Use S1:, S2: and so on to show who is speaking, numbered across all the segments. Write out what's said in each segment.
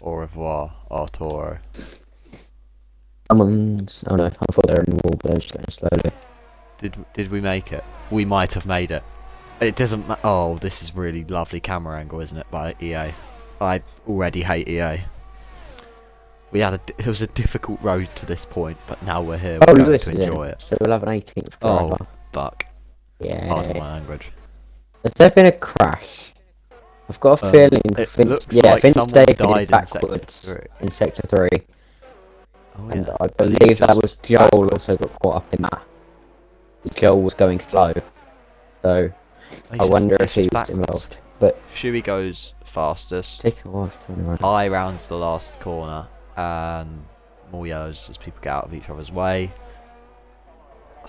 S1: Au revoir, Arturo.
S2: Someone's... Oh no, I thought they were in the wall, but they're just going slowly.
S1: Did we make it? We might have made it. It doesn't oh, this is really lovely camera angle, isn't it, by EA? I already hate EA. It was a difficult road to this point, but now we're here. We're going to enjoy it.
S2: So we'll have an 18th driver.
S1: Oh, fuck.
S2: Yeah.
S1: Pardon my language.
S2: Has there been a crash? I've got a feeling Vince David is backwards in Sector 3.
S1: Oh, yeah.
S2: And I believe that was Joel also got caught up in that. Joel was going slow. So, I wonder if he was involved. But
S1: Shuey goes fastest.
S2: Take a while to turn around.
S1: High rounds the last corner. And more yellows as people get out of each other's way.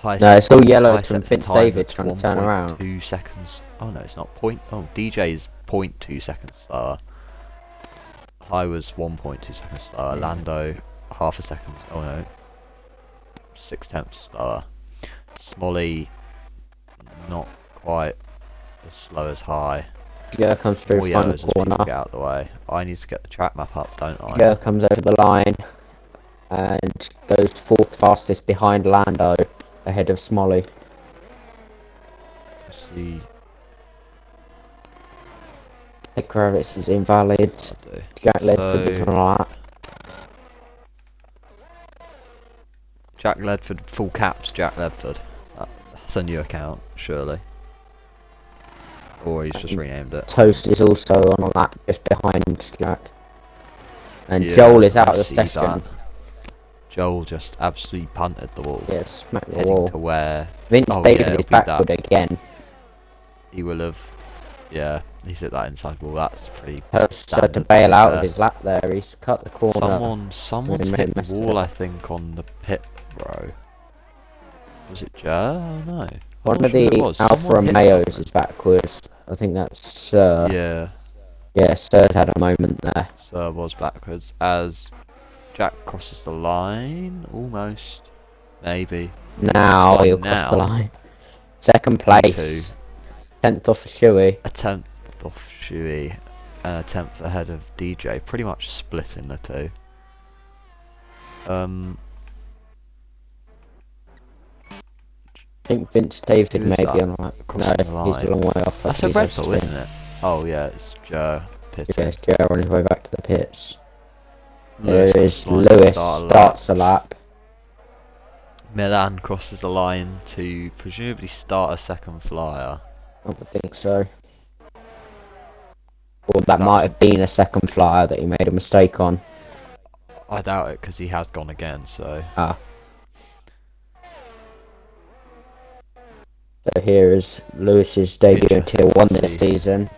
S2: No, it's all yellows from Vince David trying to turn around.
S1: 2 seconds. Oh no, it's not DJ's 0.2 seconds slower. High was 1.2 seconds slower. Lando, half a second. Oh no. 0.6 slower. Smolly, not quite as slow as High.
S2: Yeah, comes through final corner.
S1: Get out of the way. I need to get the track map up, don't I?
S2: Yeah, comes over the line and goes 4th fastest behind Lando, ahead of Smolly.
S1: Let's see.
S2: Kravitz is invalid. Jack Ledford is on a lap.
S1: Jack Ledford, full caps Jack Ledford. That's a new account, surely. Or he's just renamed it.
S2: Toast is also on a lap just behind Jack. And Joel is out of the session.
S1: Joel just absolutely punted the wall.
S2: Yeah, smacked the wall.
S1: To where
S2: Vince David is backward again.
S1: He will have. Yeah, he's hit that inside wall. That's pretty.
S2: Toast had to bail out of his lap there. He's cut the corner.
S1: Someone's hit the wall, I think, on the pit row. Was it Joe? Oh no.
S2: One of the Alfa Romeos is backwards. I think that's Sir.
S1: Yeah.
S2: Yeah, Sir's had a moment there.
S1: Sir was backwards as Jack crosses the line. Almost. Maybe.
S2: Now he'll cross the line. 2nd place. 10th off of Shuey.
S1: A 10th off Shuey. And a 10th ahead of DJ. Pretty much splitting the two.
S2: I think Vince David may be on right. No, he's a long way off.
S1: That's a Red Bull, isn't it? Oh yeah, it's Joe pitting.
S2: Yeah, Joe on his way back to the pits. There is Lewis starts a lap.
S1: Milan crosses the line to presumably start a 2nd flyer.
S2: I would think so. Or that might have been a 2nd flyer that he made a mistake on.
S1: I doubt it because he has gone again, so...
S2: Ah. So here is Lewis's debut in Tier 1 this season.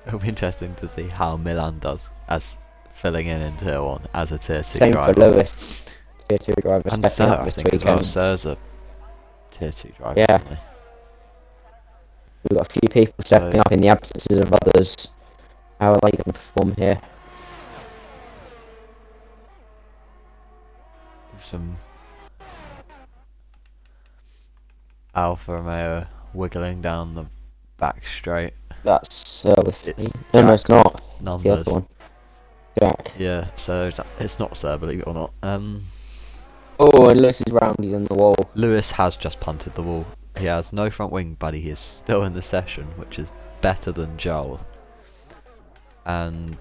S1: It'll be interesting to see how Milan does as filling in Tier 1 as a Tier 2
S2: Same
S1: driver.
S2: For Lewis. Tier 2 driver stepping up this weekend.
S1: Sir's a Tier 2 driver.
S2: Yeah. We've got a few people stepping up in the absences of others. How are they going to perform here?
S1: Some Alfa Romeo wiggling down the back straight.
S2: That's no, it's not. It's the other one. Jack.
S1: Yeah, so it's not Sir, believe it or not.
S2: Oh, and Lewis is round. He's on the wall.
S1: Lewis has just punted the wall. He has no front wing, but he is still in the session, which is better than Joel. And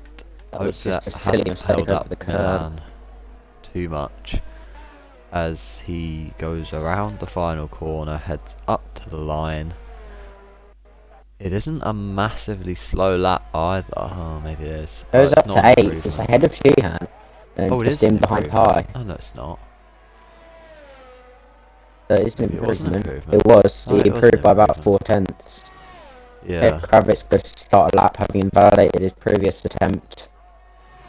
S2: that was just a silly mistake over the curve.
S1: Too much. As he goes around the final corner, heads up to the line. It isn't a massively slow lap either. Oh, maybe it is.
S2: Goes up to 8th. It's ahead of Sheehan. And just in behind High.
S1: Oh no, it's not.
S2: That is an improvement. It was. He improved by about 4/10.
S1: Yeah.
S2: Kravitz goes to start a lap, having invalidated his previous attempt.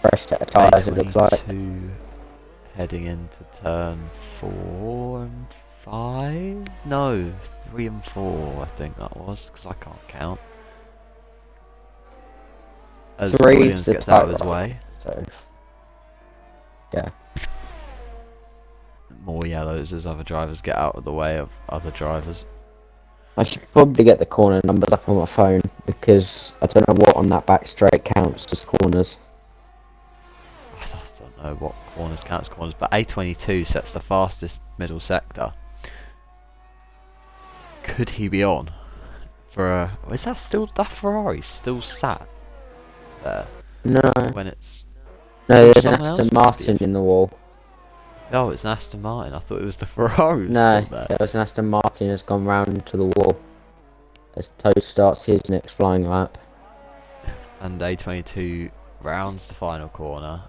S2: Fresh set of tyres, it looks like.
S1: Heading into turn 4 and 5? No, 3 and 4 I think that was, because I can't count. As Williams gets out of his way.
S2: So, yeah.
S1: More yellows as other drivers get out of the way of other drivers.
S2: I should probably get the corner numbers up on my phone, because I don't know what on that back straight counts as corners.
S1: know what corners counts corners, but A22 sets the fastest middle sector. Could he be on for a... Is that still... That Ferrari still sat there?
S2: No.
S1: When it's...
S2: No, there's an Aston Martin in the wall.
S1: Oh, it's an Aston Martin. I thought it was the Ferrari.
S2: No, there was an Aston Martin has gone round into the wall as Toast starts his next flying lap.
S1: And A22 rounds the final corner,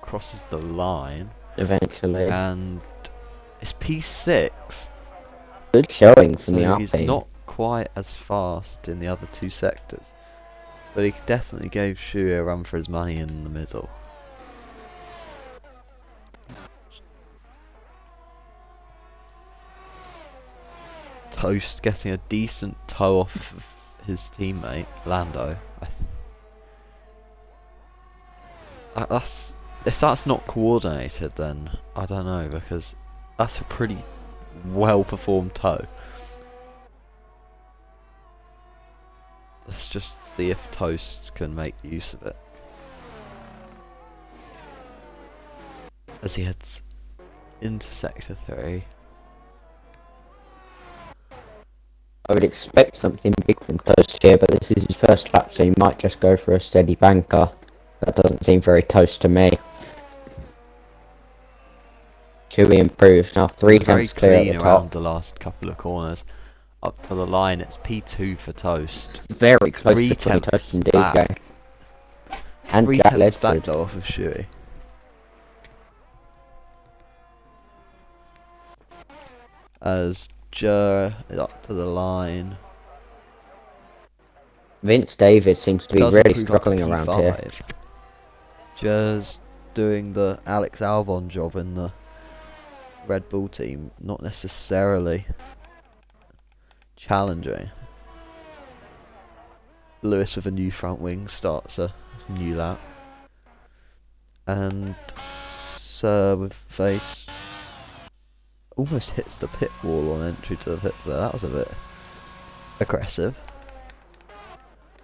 S1: crosses the line
S2: Eventually.
S1: And it's P6.
S2: Good showing from the
S1: So he's
S2: Alpine.
S1: not quite as fast in the other two sectors, but he definitely gave Shui a run for his money in the middle. Toast getting a decent toe off of his teammate Lando. If that's not coordinated, then I don't know, because that's a pretty well performed toe. Let's just see if Toast can make use of it as he heads into sector 3.
S2: I would expect something big from Toast here, but this is his first lap, so he might just go for a steady banker. That doesn't seem very Toast to me. Chewy improves now, 3 tenths clear at the top.
S1: Around the last couple of corners, up to the line. It's P2 for Toast.
S2: Very close
S1: 3
S2: between
S1: tenths
S2: Toast and DJ.
S1: back.
S2: And
S1: 3
S2: Jack
S1: tenths back
S2: Ledford.
S1: though off of Shui. As Jer is up to the line.
S2: Vince David seems to be
S1: Does
S2: really
S1: improve up
S2: struggling
S1: to
S2: around
S1: P5.
S2: here.
S1: Jer's doing the Alex Albon job in the Red Bull team, not necessarily challenging. Lewis with a new front wing starts a new lap. And Sir with face almost hits the pit wall on entry to the pits there. That was a bit aggressive.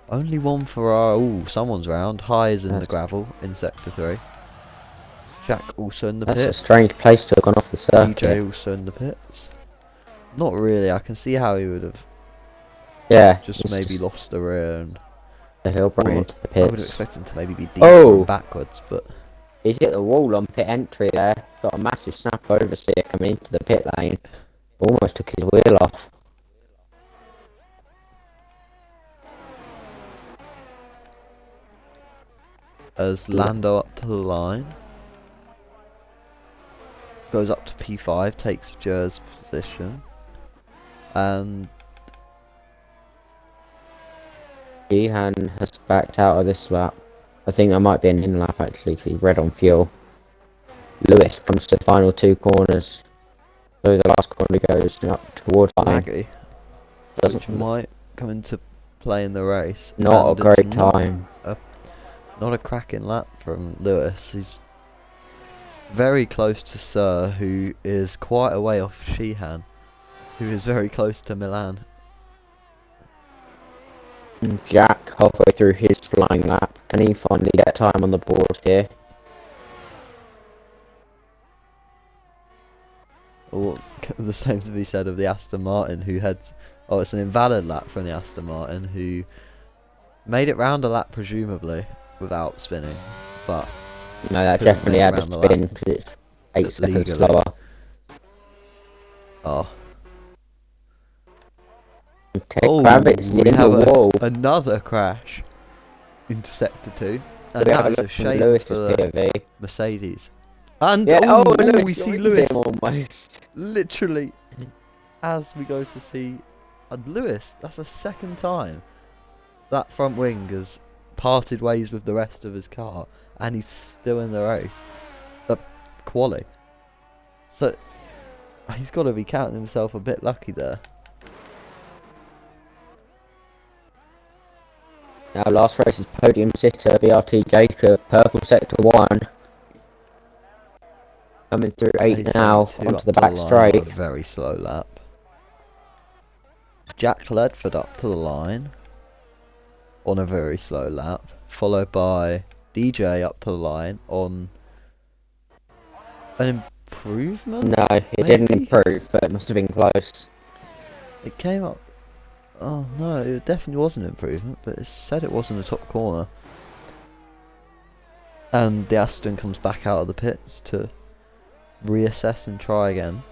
S1: Only one Ferrari. Ooh, someone's round. High is in the gravel in sector 3. Jack also in the
S2: That's a
S1: pits.
S2: strange place to have gone off the circuit.
S1: DJ also in the pits. Not really. I can see how he would have just maybe lost the rear and
S2: he'll bring into the
S1: I would have
S2: pits.
S1: expected him to maybe be deep
S2: Oh!
S1: backwards, but
S2: He's hit the wall on pit entry there. Got a massive snap oversteer coming into the pit lane. Almost took his wheel off.
S1: as Lando up to the line. Goes up to P5, takes Jer's position. And
S2: Sheehan has backed out of this lap. I think that might be an in lap actually, because he's red on fuel. Lewis comes to the final 2 corners. So the last corner goes up towards line.
S1: Laggy,
S2: Doesn't
S1: which might come into play in the race.
S2: not a
S1: And
S2: great
S1: it's
S2: time.
S1: Not a cracking lap from Lewis. He's very close to Sir, who is quite a way off Sheehan, who is very close to Milan.
S2: And Jack halfway through his flying lap. Can he finally get time on the board here?
S1: Or the same to be said of the Aston Martin, who heads... Oh, it's an invalid lap from the Aston Martin, who made it round a lap presumably without spinning, but
S2: No, that
S1: couldn't
S2: definitely
S1: make it
S2: had a
S1: round the lap.
S2: spin because it's 8
S1: It's
S2: seconds
S1: legally.
S2: slower.
S1: Oh,
S2: And Ted Kravitz in the wall.
S1: another crash into sector 2, and
S2: We
S1: that
S2: are
S1: is a
S2: looking
S1: shame
S2: at Lewis's
S1: for the
S2: POV.
S1: Mercedes. And
S2: Yeah, Lewis
S1: we see
S2: joins
S1: Lewis
S2: him almost.
S1: literally as we go to see Lewis. That's the second time that front wing has parted ways with the rest of his car, and he's still in the race. The quali. So he's got to be counting himself a bit lucky there.
S2: Now last race's podium sitter, BRT Jacob, purple sector 1. Coming through 8 now,
S1: A22
S2: onto
S1: up
S2: the
S1: to
S2: back
S1: line on
S2: straight.
S1: a very slow lap. Jack Ledford up to the line on a very slow lap, followed by DJ up to the line on An improvement?
S2: No, it didn't
S1: Maybe?
S2: improve, but it must have been close.
S1: It came up. Oh no, it definitely was an improvement, but it said it was in the top corner. And the Aston comes back out of the pits to reassess and try again.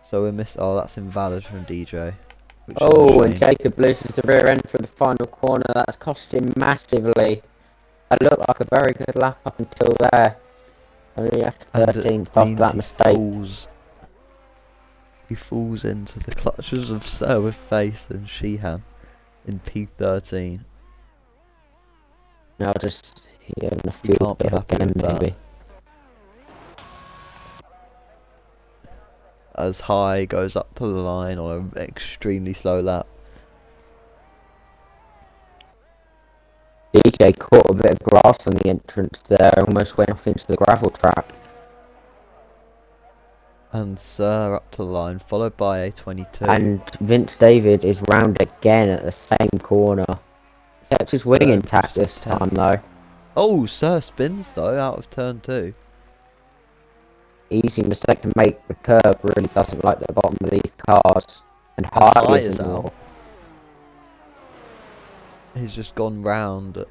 S1: So we missed. Oh, that's invalid from DJ. Which is a
S2: Oh, and
S1: shame.
S2: Jacob loses the rear end for the final corner. That's cost him massively. That looked like a very good lap up until there. Only after
S1: And
S2: 13th
S1: it
S2: after
S1: means
S2: that mistake.
S1: he falls into the clutches of Sir with Face and Sheehan in P13.
S2: Now just having a
S1: You
S2: fuel
S1: can't be
S2: bill
S1: happy
S2: again,
S1: with that.
S2: maybe.
S1: As High goes up to the line on an extremely slow lap.
S2: DJ caught a bit of grass on the entrance there, almost went off into the gravel trap.
S1: And Sir up to the line, followed by A22.
S2: And Vince David is round again at the same corner. Kept his wing
S1: Sir
S2: intact
S1: pushed
S2: this
S1: to 10th.
S2: time though.
S1: Oh, Sir spins though out of turn 2.
S2: Easy mistake to make. The curb really doesn't like the bottom of these cars. And
S1: And
S2: High
S1: High
S2: is
S1: is
S2: in
S1: out.
S2: more.
S1: He's just gone round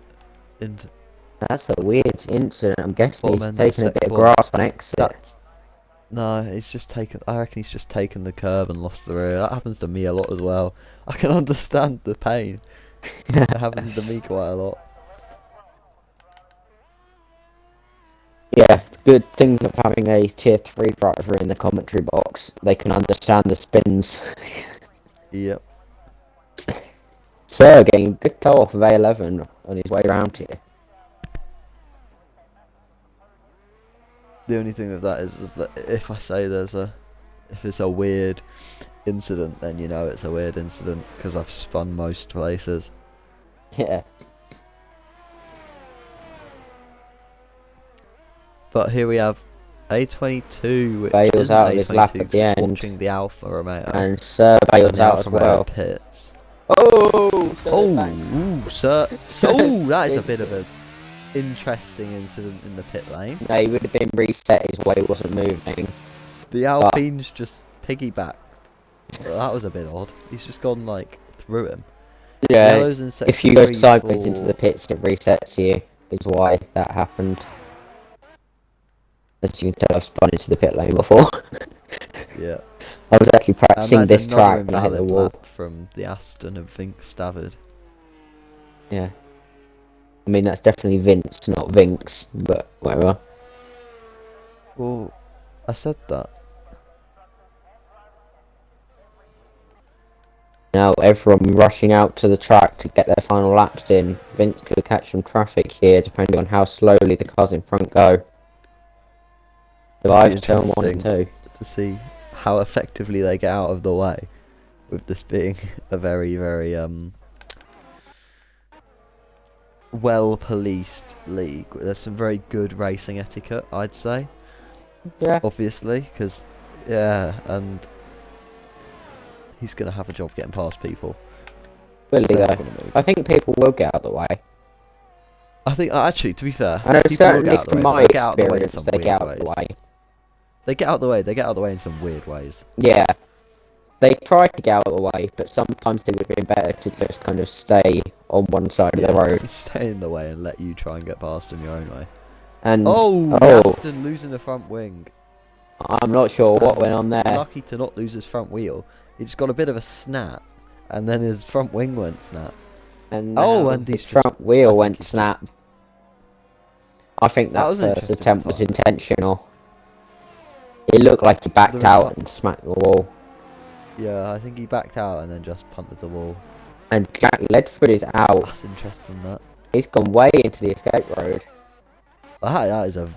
S1: into
S2: That's a weird incident. I'm guessing
S1: bottom
S2: he's
S1: end of
S2: taken a bit of
S1: sector.
S2: grass on exit.
S1: That's no, he's just taken. I reckon he's just taken the curb and lost the rear. That happens to me a lot as well. I can understand the pain. It happens to me quite a lot.
S2: Yeah, good thing of having a tier 3 driver in the commentary box. They can understand the spins.
S1: Yep.
S2: So, getting a good toe off of A11 on his way around here.
S1: The only thing with that is that if I say if it's a weird incident, then you know it's a weird incident because I've spun most places.
S2: Yeah.
S1: But here we have A22, which
S2: Bails
S1: isn't
S2: out of his lap
S1: A22
S2: at the
S1: 'cause it's
S2: end.
S1: watching the Alfa Romeo.
S2: And Sir
S1: And
S2: bails
S1: the
S2: out
S1: Alfa
S2: as
S1: Romeo
S2: well.
S1: pits.
S2: Oh!
S1: Oh, ooh, Sir. Oh, that is a bit
S2: Sir.
S1: of an interesting incident in the pit lane.
S2: No, he would have been reset, his way wasn't moving.
S1: The Alpine's just piggybacked. Well, that was a bit odd. He's just gone like through him.
S2: Yeah,
S1: Yellow's in sector
S2: if you go
S1: 3
S2: sideways into
S1: for-
S2: the pits, it resets you, is why that happened. As you can tell, I've spun into the pit lane before.
S1: Yeah.
S2: I was actually
S1: And
S2: practicing
S1: that's
S2: this
S1: another
S2: track when I hit the
S1: invalid
S2: wall.
S1: lap from the Aston of Vink Stavid.
S2: Yeah. I mean, that's definitely Vince, not Vinks, but whatever.
S1: Well, I said that.
S2: Now everyone rushing out to the track to get their final laps in. Vince could catch some traffic here, depending on how slowly the cars in front go. Survives turn 1 and 2.
S1: To see how effectively they get out of the way, with this being a very, very well policed league. There's some very good racing etiquette, I'd say.
S2: Yeah.
S1: Obviously, because yeah, and he's gonna have a job getting past people.
S2: Will he
S1: They're not
S2: though?
S1: gonna move.
S2: I think people will get out of the way.
S1: I think actually, to be fair,
S2: I know
S1: people will
S2: certainly
S1: get out of the
S2: from
S1: way,
S2: my
S1: but they get out of the way in
S2: experience,
S1: some
S2: they
S1: weird
S2: get out of
S1: ways.
S2: the way.
S1: They get out of the way. They get out of the way in some weird ways.
S2: Yeah. They try to get out of the way, but sometimes they would have been better to just kind of stay on one side of the road.
S1: Stay in the way and let you try and get past him your own way.
S2: And
S1: Oh, Aston losing the front wing.
S2: I'm not sure what went on there.
S1: Lucky to not lose his front wheel. He just got a bit of a snap, and then his front wing went snap.
S2: And
S1: and
S2: his
S1: he's
S2: front wheel went snap. I think
S1: That
S2: that
S1: was an
S2: first
S1: interesting
S2: attempt was
S1: time.
S2: intentional. It looked like he backed
S1: The
S2: out
S1: refi-
S2: and smacked the wall.
S1: Yeah, I think he backed out and then just punted the wall.
S2: And Jack Ledford is out.
S1: That's interesting. That.
S2: He's gone way into the escape road.
S1: That is a.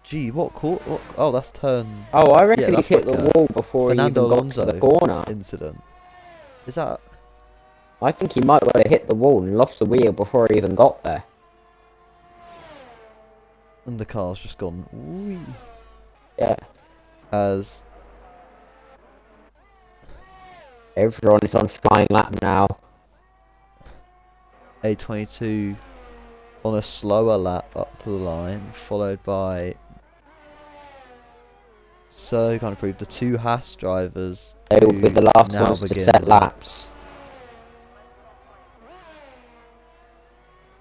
S1: Gee, what court? What? Oh, that's turn.
S2: Oh, I reckon
S1: Yeah,
S2: he's
S1: that's
S2: hit
S1: like
S2: the
S1: a
S2: wall before
S1: Fernando
S2: he even got to the
S1: Alonso
S2: corner.
S1: incident. Is that?
S2: I think he might well have hit the wall and lost the wheel before he even got there.
S1: And the car's just gone. Wee.
S2: Yeah.
S1: As
S2: Everyone is on flying lap now.
S1: A22 on a slower lap up to the line, followed by so kind of proved the two Haas drivers.
S2: They will be the last
S1: now
S2: ones to
S1: begin
S2: set
S1: the-
S2: laps.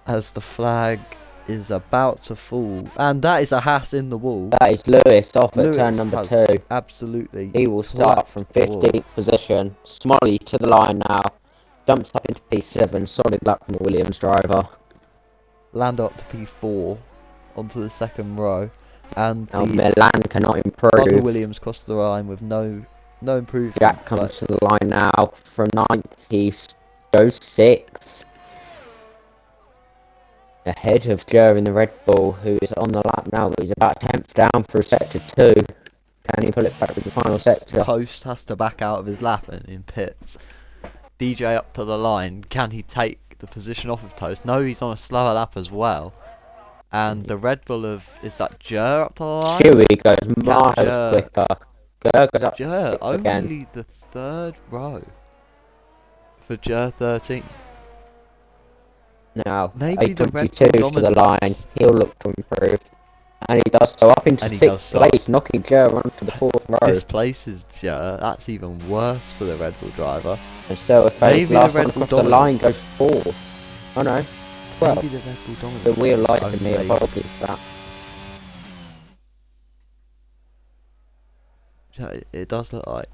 S1: As the flag is about to fall, and that is a Haas in the wall.
S2: That is Lewis off at
S1: Lewis
S2: turn number
S1: has
S2: 2.
S1: Absolutely.
S2: He will start from
S1: the wall.
S2: 15th position. Smolly to the line now. Jumps up into P7. Solid luck from the Williams driver.
S1: Lando up to P4 onto the second row, and
S2: Now
S1: the
S2: Milan cannot
S1: other
S2: improve.
S1: Williams crossed the line with no improvement.
S2: Jack comes to the line now. From 9th, he goes 6th. Ahead of Joe in the Red Bull, who is on the lap now, but he's about 10th down through sector 2. Can he pull it back with the final sector?
S1: Post has to back out of his lap and in pits. DJ up to the line. Can he take the position off of Toast? No, he's on a slower lap as well. And the Red Bull is that Jer up to the line?
S2: Chewy goes miles quicker. Ger goes up to
S1: Jer
S2: 6th again.
S1: only the third row for Jer 13.
S2: Now,
S1: Maybe the Red
S2: 822
S1: Bull
S2: to the line.
S1: dominance.
S2: He'll look to improve. And he does so up into
S1: And he does
S2: 6th
S1: so.
S2: place, knocking Ger onto the 4th row.
S1: This place is Jer. That's even worse for the Red Bull driver.
S2: And so if
S1: Maybe
S2: his
S1: the
S2: last
S1: Red
S2: one
S1: Bull
S2: across the line goes
S1: dominance.
S2: 4th. Oh no, 12.
S1: Maybe the Red Bull dominance.
S2: The wheel lied to me,
S1: only-
S2: apologies for that.
S1: Yeah, it does look like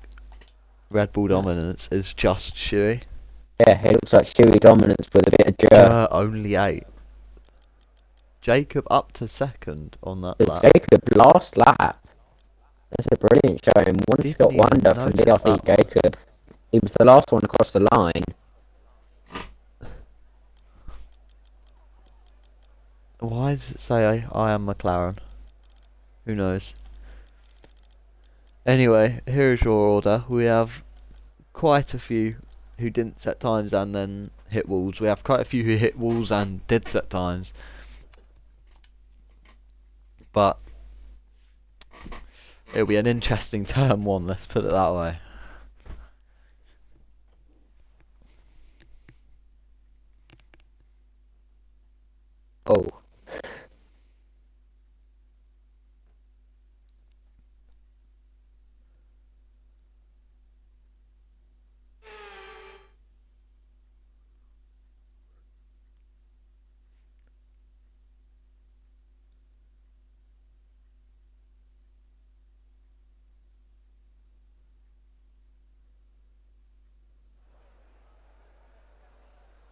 S1: Red Bull dominance is just Shuey.
S2: Yeah, it looks like Chewy dominance with a bit of Ger.
S1: Only 8. Jacob up to second on that lap.
S2: Jacob, last lap. That's a brilliant showing. One
S1: Didn't
S2: shot
S1: even
S2: wonder from
S1: notice
S2: DRP
S1: that one.
S2: Jacob. He was the last one across the line.
S1: Why does it say I am McLaren? Who knows? Anyway, here is your order. We have quite a few who didn't set times and then hit walls. We have quite a few who hit walls and did set times. But it'll be an interesting turn 1, let's put it that way.
S2: Oh.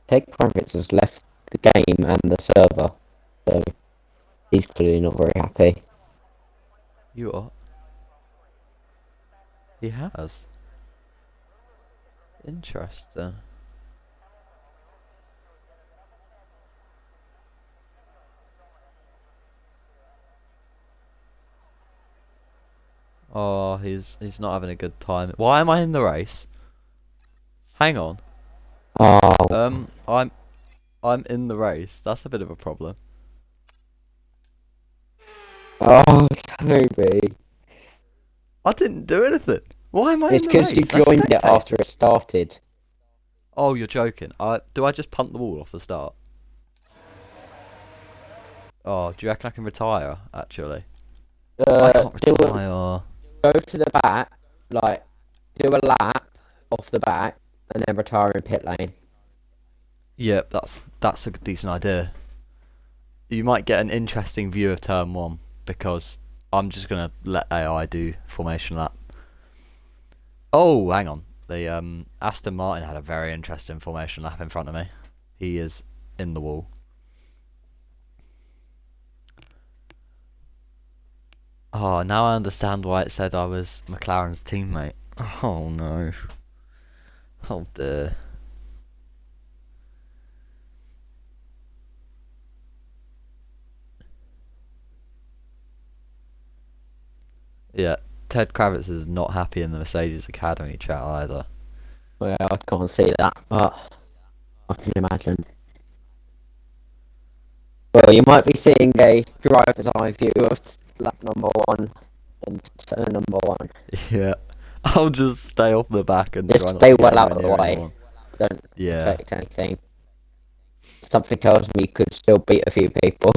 S2: Ted Kravitz has left the game and the server, so he's clearly not very happy.
S1: You are? He has. Interesting. Oh, he's not having a good time. Why am I in the race? Hang on.
S2: Oh,
S1: I'm in the race. That's a bit of a problem.
S2: oh, Toby.
S1: I didn't do anything. Why am I
S2: It's
S1: in the race?
S2: because you
S1: I
S2: joined it
S1: spectated.
S2: after it started.
S1: Oh, you're joking. Do I just punt the wall off the start? Oh, do you reckon I can retire, actually? I can't
S2: Do
S1: retire.
S2: go to the back, like, do a lap off the back, and then retire in pit lane.
S1: Yep, that's a decent idea. You might get an interesting view of turn 1, because I'm just going to let AI do formation lap. Oh, hang on. The Aston Martin had a very interesting formation lap in front of me. He is in the wall. Oh, now I understand why it said I was McLaren's teammate. Oh no. Oh dear. Yeah, Ted Kravitz is not happy in the Mercedes Academy chat either.
S2: Well, I can't see that, but I can imagine. Well, you might be seeing a driver's eye view of lap number 1 and turn number 1.
S1: Yeah. I'll just stay off the back and
S2: Just
S1: try not
S2: stay
S1: to get
S2: well out
S1: anywhere
S2: of the
S1: near
S2: way.
S1: anyone.
S2: Don't
S1: Yeah.
S2: affect anything. Something tells me you could still beat a few people.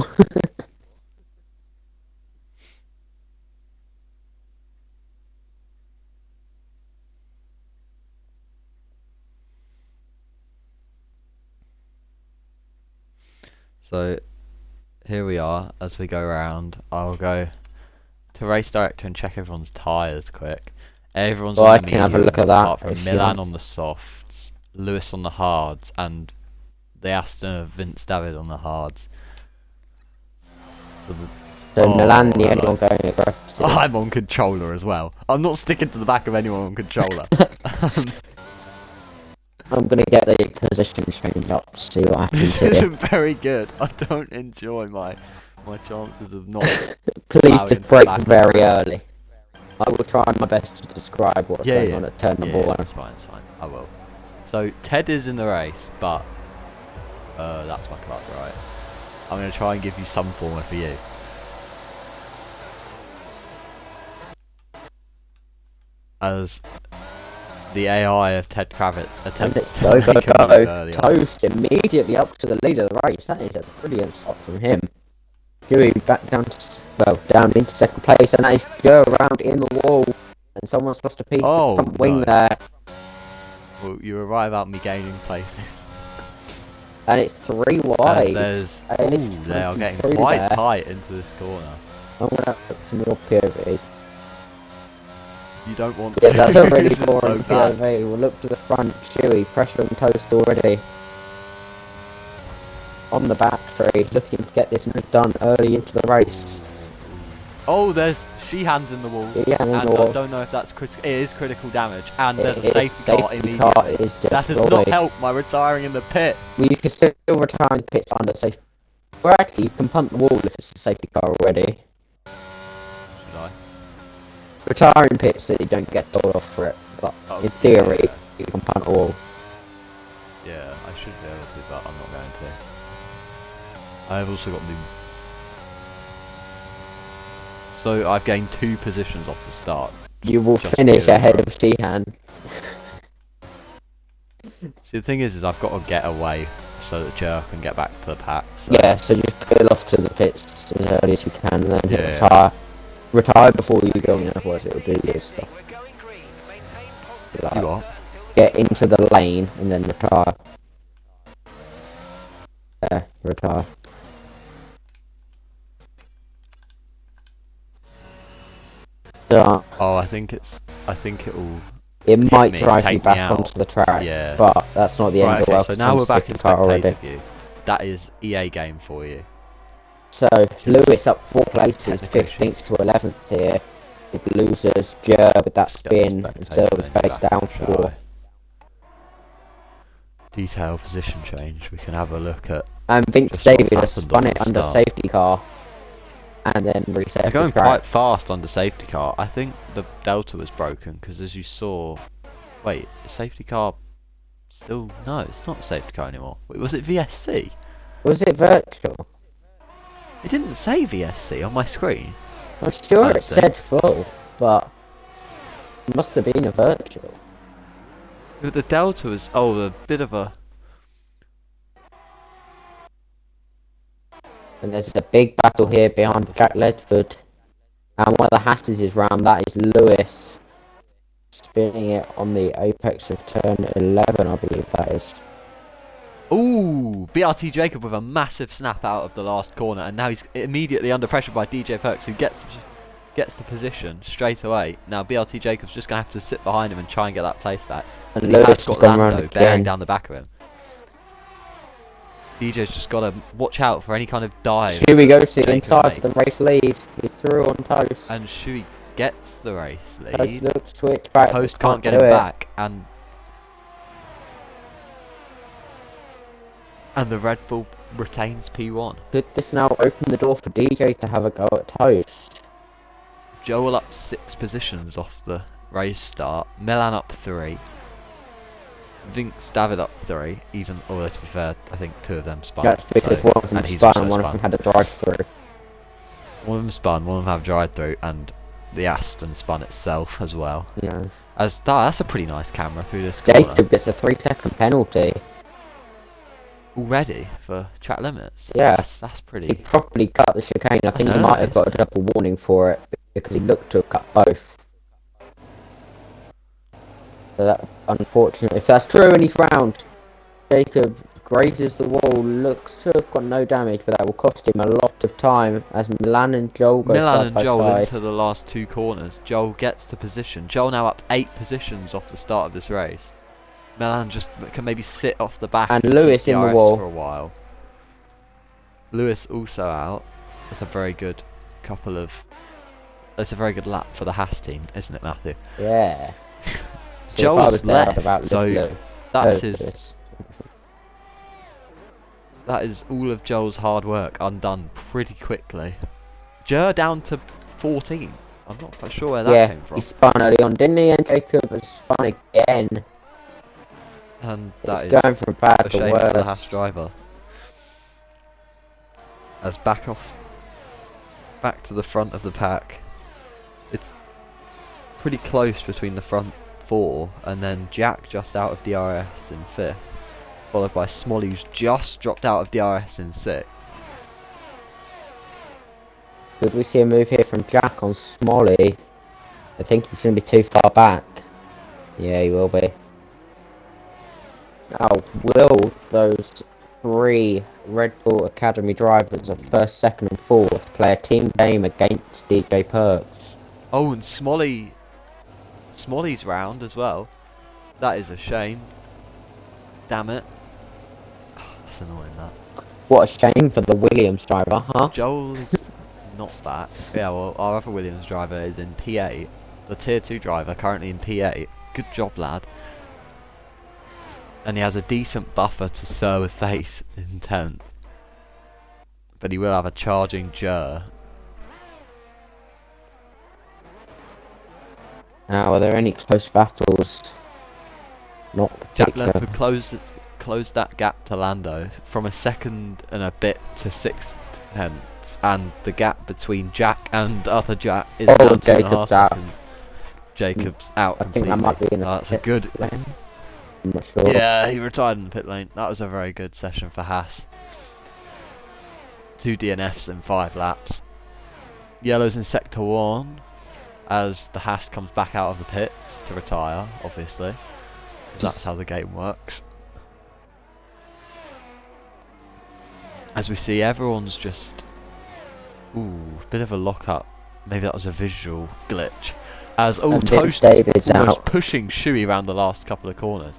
S1: So here we are. As we go around, I'll go to race director and check everyone's tyres quick. Everyone's
S2: Well,
S1: on
S2: I
S1: the
S2: can have a look
S1: mediums
S2: at that
S1: apart from
S2: if you
S1: Milan
S2: want.
S1: on the softs, Lewis on the hards, and the Aston of Vince David on the hards.
S2: So Milan, the only
S1: hello.
S2: one going aggressive.
S1: I'm on controller as well. I'm not sticking to the back of anyone on controller.
S2: I'm gonna get the position change up to see what happens
S1: This
S2: here.
S1: isn't very good. I don't enjoy my chances of not.
S2: Please
S1: allowing
S2: just
S1: to
S2: break
S1: back
S2: very early. I will try my best to describe what's going on at turn number one.
S1: That's fine, I will. So Ted is in the race, but that's my clock, right? I'm gonna try and give you some form for you. As the AI of Ted Kravitz
S2: And
S1: attempts
S2: it's
S1: to
S2: go, go,
S1: make a move
S2: go.
S1: early on.
S2: Toast immediately up to the lead of the race. That is a brilliant stop from him. Dewey back down to, well, down into second place, and that is go around in the wall. And someone's lost a piece
S1: Oh,
S2: the front wing
S1: no.
S2: there.
S1: Well, you were right about me gaining places.
S2: And it's 3 wide.
S1: They are getting quite tight into this corner.
S2: I'm gonna look from your POV.
S1: You don't want
S2: Yeah,
S1: to.
S2: that's a really
S1: This is
S2: boring
S1: so bad.
S2: POV. We'll look to the front. Chewy, pressure on Toast already. On the battery, looking to get this move done early into the race.
S1: Oh, there's Sheehan's in the wall.
S2: Yeah,
S1: and
S2: in the wall.
S1: I don't know if that's critical. It is critical damage, and there's
S2: It
S1: a
S2: is
S1: safety car
S2: safety
S1: immediately.
S2: car is
S1: That does
S2: deployed.
S1: not help my retiring in the pit.
S2: Well, you can still retire in the pits under safety. Well, actually, you can punt the wall if it's a safety car already.
S1: Should I?
S2: Retire in pits so you don't get told off for it. But in theory, you can punt the wall.
S1: Yeah, I should be able to, but I'm not going to. I've also got the. So I've gained 2 positions off the start.
S2: You will
S1: Just
S2: finish
S1: kidding,
S2: ahead
S1: bro.
S2: of Sheehan.
S1: See, the thing is I've got to get away so that Joe can get back to the pack. So.
S2: Yeah, so just peel off to the pits as early as you can, and then hit
S1: Yeah.
S2: retire. Retire before you go in, otherwise it'll do your stuff.
S1: You what?
S2: Get into the lane and then retire. Retire. So,
S1: Oh, I think it'll.
S2: it might
S1: me,
S2: drive
S1: take
S2: you
S1: me
S2: back
S1: out.
S2: onto the track,
S1: Yeah.
S2: but that's not the end
S1: Right,
S2: of the
S1: okay,
S2: world.
S1: so now we're back in
S2: car already.
S1: spectator view. That is EA game for you.
S2: So Lewis up 4 places,
S1: Technical
S2: 15th to 11th here. With losers, Jer with that spin, and Silver's face down for.
S1: Detail position change. We can have a look at.
S2: And Vince
S1: Just what's
S2: David has
S1: happened
S2: spun
S1: on
S2: it
S1: the
S2: under
S1: start.
S2: safety car, and then reset
S1: They're
S2: the
S1: going
S2: track.
S1: quite fast under safety car. I think the Delta was broken because, as you saw, wait, the safety car still no, it's not a safety car anymore. Wait, was it VSC?
S2: Was it virtual?
S1: It didn't say VSC on my screen.
S2: I'm sure
S1: I
S2: it said full, but it must have been a virtual.
S1: The Delta was a bit of a.
S2: And there's a big battle here behind Jack Ledford. And one of the Hasses is round, that is Lewis. Spinning it on the apex of turn 11, I believe that is.
S1: Ooh, BRT Jacob with a massive snap out of the last corner, and now he's immediately under pressure by DJ Perks, who gets the position straight away. Now BRT Jacob's just gonna have to sit behind him and try and get that place back.
S2: And
S1: He
S2: Lewis
S1: has
S2: has
S1: got
S2: gone round
S1: Lando bearing
S2: again.
S1: down the back of him. DJ's just got to watch out for any kind of dive.
S2: Here we go, to the
S1: Jacob
S2: inside
S1: makes.
S2: for the race lead. He's through on Toast.
S1: And Shui gets the race
S2: Toast
S1: lead.
S2: looks switch back.
S1: Toast
S2: but
S1: can't get
S2: do
S1: him
S2: it.
S1: back, and the Red Bull retains P1.
S2: Could this now open the door for DJ to have a go at Toast?
S1: Joel up 6 positions off the race start. Milan up 3. Vince David up 3. Even, although to be fair, I think 2 of them spun.
S2: That's because
S1: so,
S2: one of them
S1: and he's
S2: spun
S1: also
S2: and one of them had a drive through.
S1: One of them spun, one of them have drive through, and the Aston spun itself as well.
S2: Yeah.
S1: That's a pretty nice camera through this corner.
S2: Jacob gets a 3-second penalty.
S1: Already for track limits.
S2: Yeah.
S1: That's pretty.
S2: He properly cut the chicane. I think he might have got a double warning for it because he looked to have cut both. So that, unfortunately, if that's true and he's round, Jacob grazes the wall, looks to have got no damage, but that will cost him a lot of time as Milan and Joel go
S1: Milan
S2: side
S1: and
S2: by
S1: Joel
S2: side.
S1: into the last 2 corners. Joel gets to position. Joel now up 8 positions off the start of this race. Milan just can maybe sit off the back
S2: And
S1: keep
S2: Lewis in the
S1: DRS
S2: wall.
S1: for a while. Lewis also out. That's a very good couple of. That's a very good lap for the Haas team, isn't it, Matthew?
S2: Yeah. So
S1: Joel's
S2: if I was there, I'd
S1: left,
S2: have outlived
S1: so
S2: Lou.
S1: that's
S2: Oh,
S1: his.
S2: Lewis.
S1: That is all of Joel's hard work undone pretty quickly. Down to 14. I'm not quite sure where that came from.
S2: He spun early on, didn't he? And Jacob has spun again.
S1: And
S2: It's
S1: that is
S2: going from bad
S1: a
S2: to
S1: shame for the Haas
S2: worse.
S1: driver. As back to the front of the pack. It's pretty close between the front 4, and then Jack just out of DRS in 5th, followed by Smolly, who's just dropped out of DRS in 6th.
S2: Could we see a move here from Jack on Smolly? I think he's going to be too far back. Yeah, he will be. Oh, will those 3 Red Bull Academy drivers of 1st, 2nd and 4th play a team game against DJ Perks?
S1: Oh, and Smolly's round as well. That is a shame. Damn it. That's annoying, that.
S2: What a shame for the Williams driver, huh?
S1: Joel is not back. Yeah, well, our other Williams driver is in P8. The tier 2 driver currently in P8. Good job, lad. And he has a decent buffer to Sir with face in 10th. But he will have a charging Jer.
S2: Now, are there any close battles? Not
S1: Jack
S2: particular.
S1: Ledford closed that gap to Lando from a 2nd and a bit to 6 tenths, and the gap between Jack and other Jack is
S2: Oh,
S1: down to 2.5
S2: Jacob's out.
S1: seconds. Jacob's out.
S2: I think that might be in the
S1: That's a good.
S2: lane. I'm not sure.
S1: Yeah, he retired in the pit lane. That was a very good session for Haas. 2 DNFs in 5 laps. Yellow's in sector 1 as the Haas comes back out of the pits to retire, obviously. That's how the game works. As we see, everyone's just... Ooh, bit of a lock-up. Maybe that was a visual glitch. As, oh,
S2: And
S1: Toast
S2: David's
S1: almost
S2: out.
S1: pushing Shuey around the last couple of corners.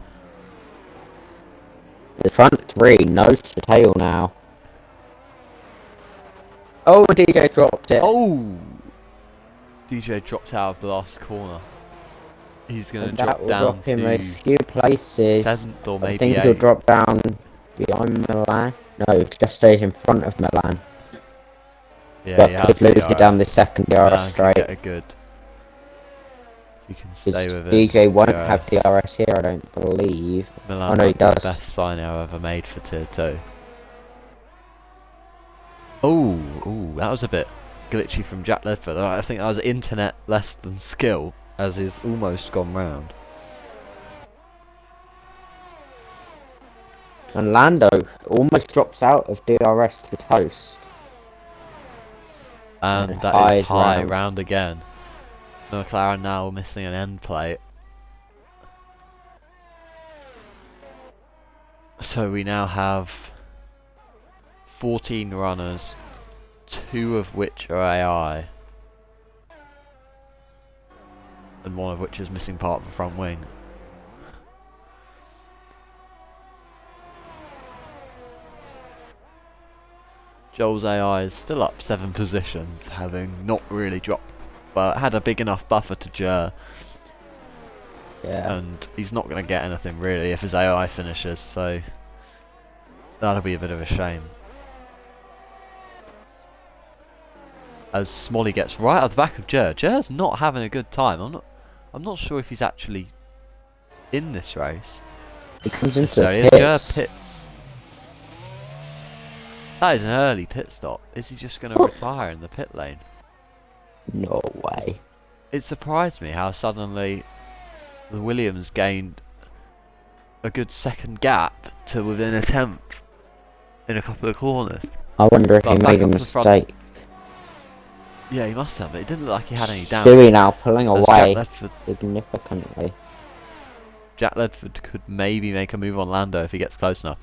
S2: The front 3, nose to tail now. Oh, DJ dropped it.
S1: Oh! DJ dropped out of the last corner. He's going to
S2: And
S1: drop
S2: that will
S1: down
S2: drop him a
S1: to
S2: few places.
S1: 7th or maybe
S2: I think he'll
S1: 8th.
S2: drop down behind Milan. No, just stays in front of Milan.
S1: Yeah,
S2: But
S1: he
S2: could
S1: has
S2: lose
S1: DRS.
S2: it down the second
S1: Milan
S2: DRS
S1: can
S2: straight.
S1: get a good. You can stay
S2: Because
S1: with him.
S2: DJ won't
S1: DRS.
S2: have DRS here, I don't believe.
S1: Milan
S2: Oh no, he
S1: might be the
S2: does.
S1: best sign I've ever made for tier 2. Oh, that was a bit glitchy from Jack Ledford. I think that was internet less than skill, as he's almost gone round.
S2: And Lando almost drops out of DRS to Toast.
S1: And
S2: And
S1: that
S2: high
S1: is
S2: is
S1: high
S2: round.
S1: round again. McLaren now missing an end plate. So we now have 14 runners, 2 of which are AI, and 1 of which is missing part of the front wing. Joel's AI is still up 7 positions, having not really dropped, but had a big enough buffer to Jer,
S2: Yeah.
S1: and he's not going to get anything really if his AI finishes, so that'll be a bit of a shame. As Smolly gets right at the back of Jer. Jer's not having a good time. I'm not sure if he's actually in this race.
S2: He comes into
S1: So
S2: the
S1: Jer
S2: pits.
S1: pits. That is an early pit stop. Is he just going to retire in the pit lane?
S2: No way.
S1: It surprised me how suddenly the Williams gained a good second gap to within a tenth in a couple of corners.
S2: I wonder if
S1: But
S2: he
S1: back
S2: made a
S1: up to the front.
S2: mistake.
S1: Yeah, he must have, but it didn't look like he had any damage.
S2: Dewey now pulling
S1: As
S2: away
S1: Jack Ledford,
S2: significantly.
S1: Jack Ledford could maybe make a move on Lando if he gets close enough.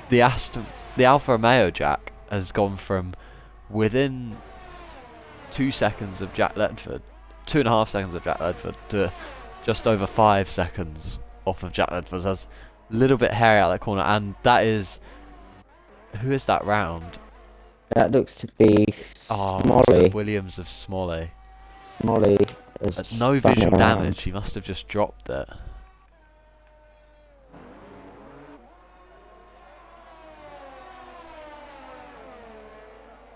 S1: the Alfa Romeo Jack has gone from within 2 seconds of Jack Ledford, 2.5 seconds of Jack Ledford, to just over 5 seconds off of Jack Ledford. That's a little bit hairy out that corner, and that is, who is that round?
S2: That looks to be Smolly.
S1: Williams of Smolly.
S2: Smolly is
S1: No
S2: spun
S1: visual
S2: around.
S1: damage. He must have just dropped it.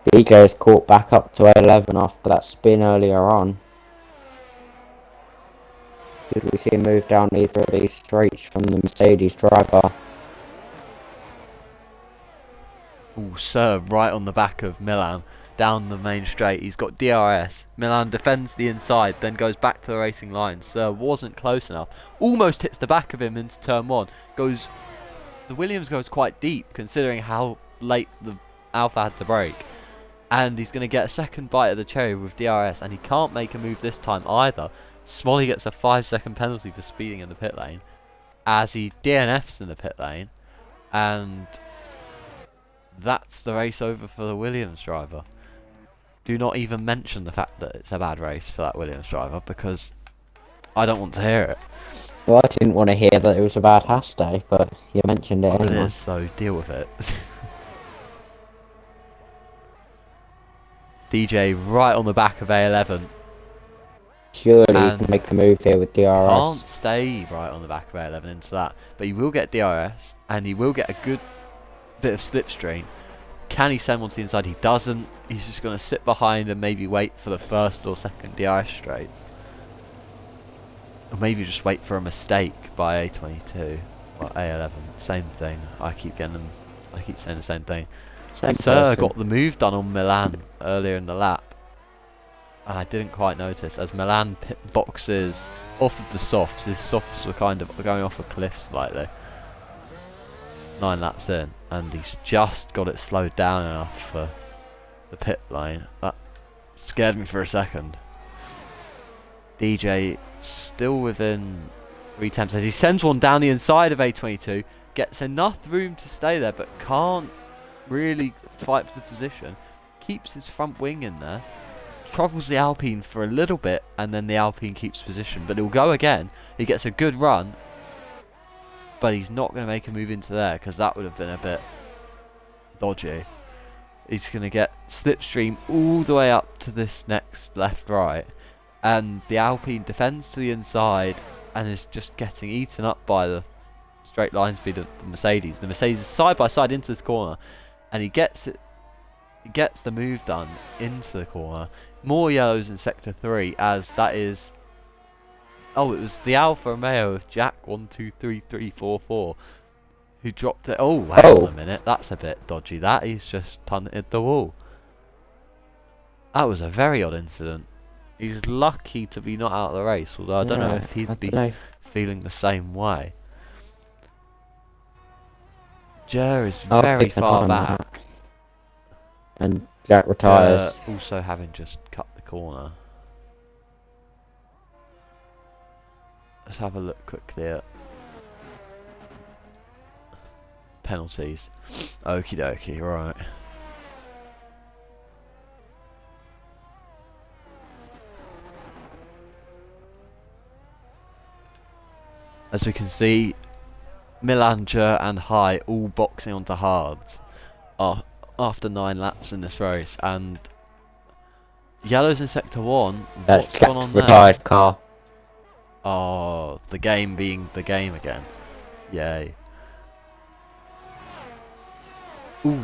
S2: DJ is caught back up to 11 after that spin earlier on. Did we see him move down either of these straights from the Mercedes driver?
S1: Ooh, serve right on the back of Milan down the main straight. He's got DRS. Milan defends the inside, then goes back to the racing line. Serve wasn't close enough. Almost hits the back of him into turn 1. The Williams goes quite deep considering how late the Alfa had to brake. And he's going to get a second bite of the cherry with DRS, and he can't make a move this time either. Smolly gets a 5-second penalty for speeding in the pit lane as he DNFs in the pit lane, and that's the race over for the Williams driver. Do not even mention the fact that it's a bad race for that Williams driver, because I don't want to hear it.
S2: Well, I didn't want to hear that it was a bad Haas day, but you mentioned it
S1: Well,
S2: anyway.
S1: it is, so deal with it. DJ right on the back of A11.
S2: Surely you can make a move here with DRS.
S1: Can't stay right on the back of A11 into that, but he will get DRS, and he will get a good bit of slipstream. Can he send one to the inside? He doesn't. He's just going to sit behind and maybe wait for the first or second DRS straight. Or maybe just wait for a mistake by A22 or A11. Same thing. I keep saying the same thing. Sir got the move done on Milan earlier in the lap, and I didn't quite notice as Milan boxes off of the softs. His softs were kind of going off a cliff slightly. 9 laps in, and he's just got it slowed down enough for the pit lane. That scared me for a second. DJ still within 3 tenths as he sends one down the inside of A22, gets enough room to stay there, but can't really fight for the position. Keeps his front wing in there, troubles the Alpine for a little bit, and then the Alpine keeps position, but he'll go again. He gets a good run, but he's not going to make a move into there because that would have been a bit dodgy. He's going to get slipstream all the way up to this next left-right, and the Alpine defends to the inside and is just getting eaten up by the straight line speed of the Mercedes. The Mercedes is side by side into this corner, and he gets it. He gets the move done into the corner. More yellows in sector 3 as that is. Oh, it was the Alfa Romeo of Jack 123344 who dropped it. Oh, hang on a minute. That's a bit dodgy. That he's just punted the wall. That was a very odd incident. He's lucky to be not out of the race, although I don't know if he'd be feeling the same way. Jer is very far back.
S2: And Jack retires.
S1: Also having just cut the corner. Let's have a look quickly at penalties. Okie dokie, right. As we can see, Milanger and High all boxing onto hards after 9 laps in this race, and yellows in sector 1.
S2: That's
S1: what's gone on
S2: Jack's retired car.
S1: Oh, the game being the game again. Yay. Ooh,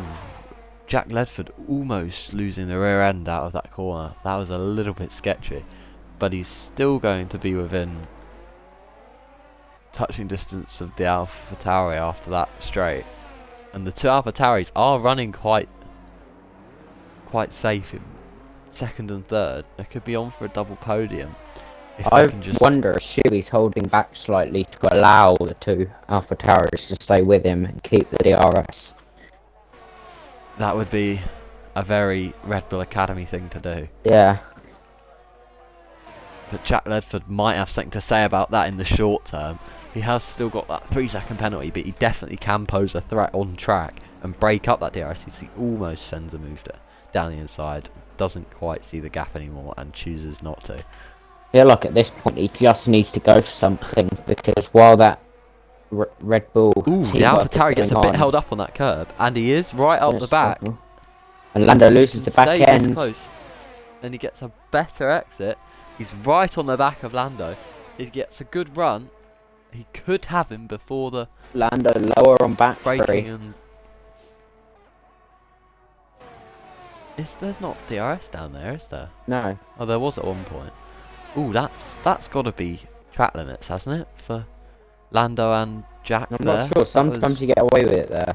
S1: Jack Ledford almost losing the rear end out of that corner. That was a little bit sketchy, but he's still going to be within touching distance of the AlphaTauri after that straight. And the 2 AlphaTauris are running quite safe in second and third. They could be on for a double podium.
S2: I wonder if Shuey's holding back slightly to allow the 2 AlphaTauris to stay with him and keep the DRS.
S1: That would be a very Red Bull Academy thing to do.
S2: Yeah.
S1: But Jack Ledford might have something to say about that in the short term. He has still got that 3-second penalty, but he definitely can pose a threat on track and break up that DRS. He almost sends a move down the inside, doesn't quite see the gap anymore, and chooses not to.
S2: I feel like at this point he just needs to go for something, because while that Red Bull
S1: Ooh, the AlphaTauri gets a bit held up on that curb, and he is right up the back.
S2: And Lando loses the back end.
S1: Close. Then he gets a better exit. He's right on the back of Lando. He gets a good run. He could have him before the
S2: Lando lower on battery.
S1: braking and there's not DRS down there, is there?
S2: No.
S1: Oh, there was at one point. Ooh, that's got to be track limits, hasn't it, for Lando and Jack?
S2: I'm not sure. Sometimes you get away with it there.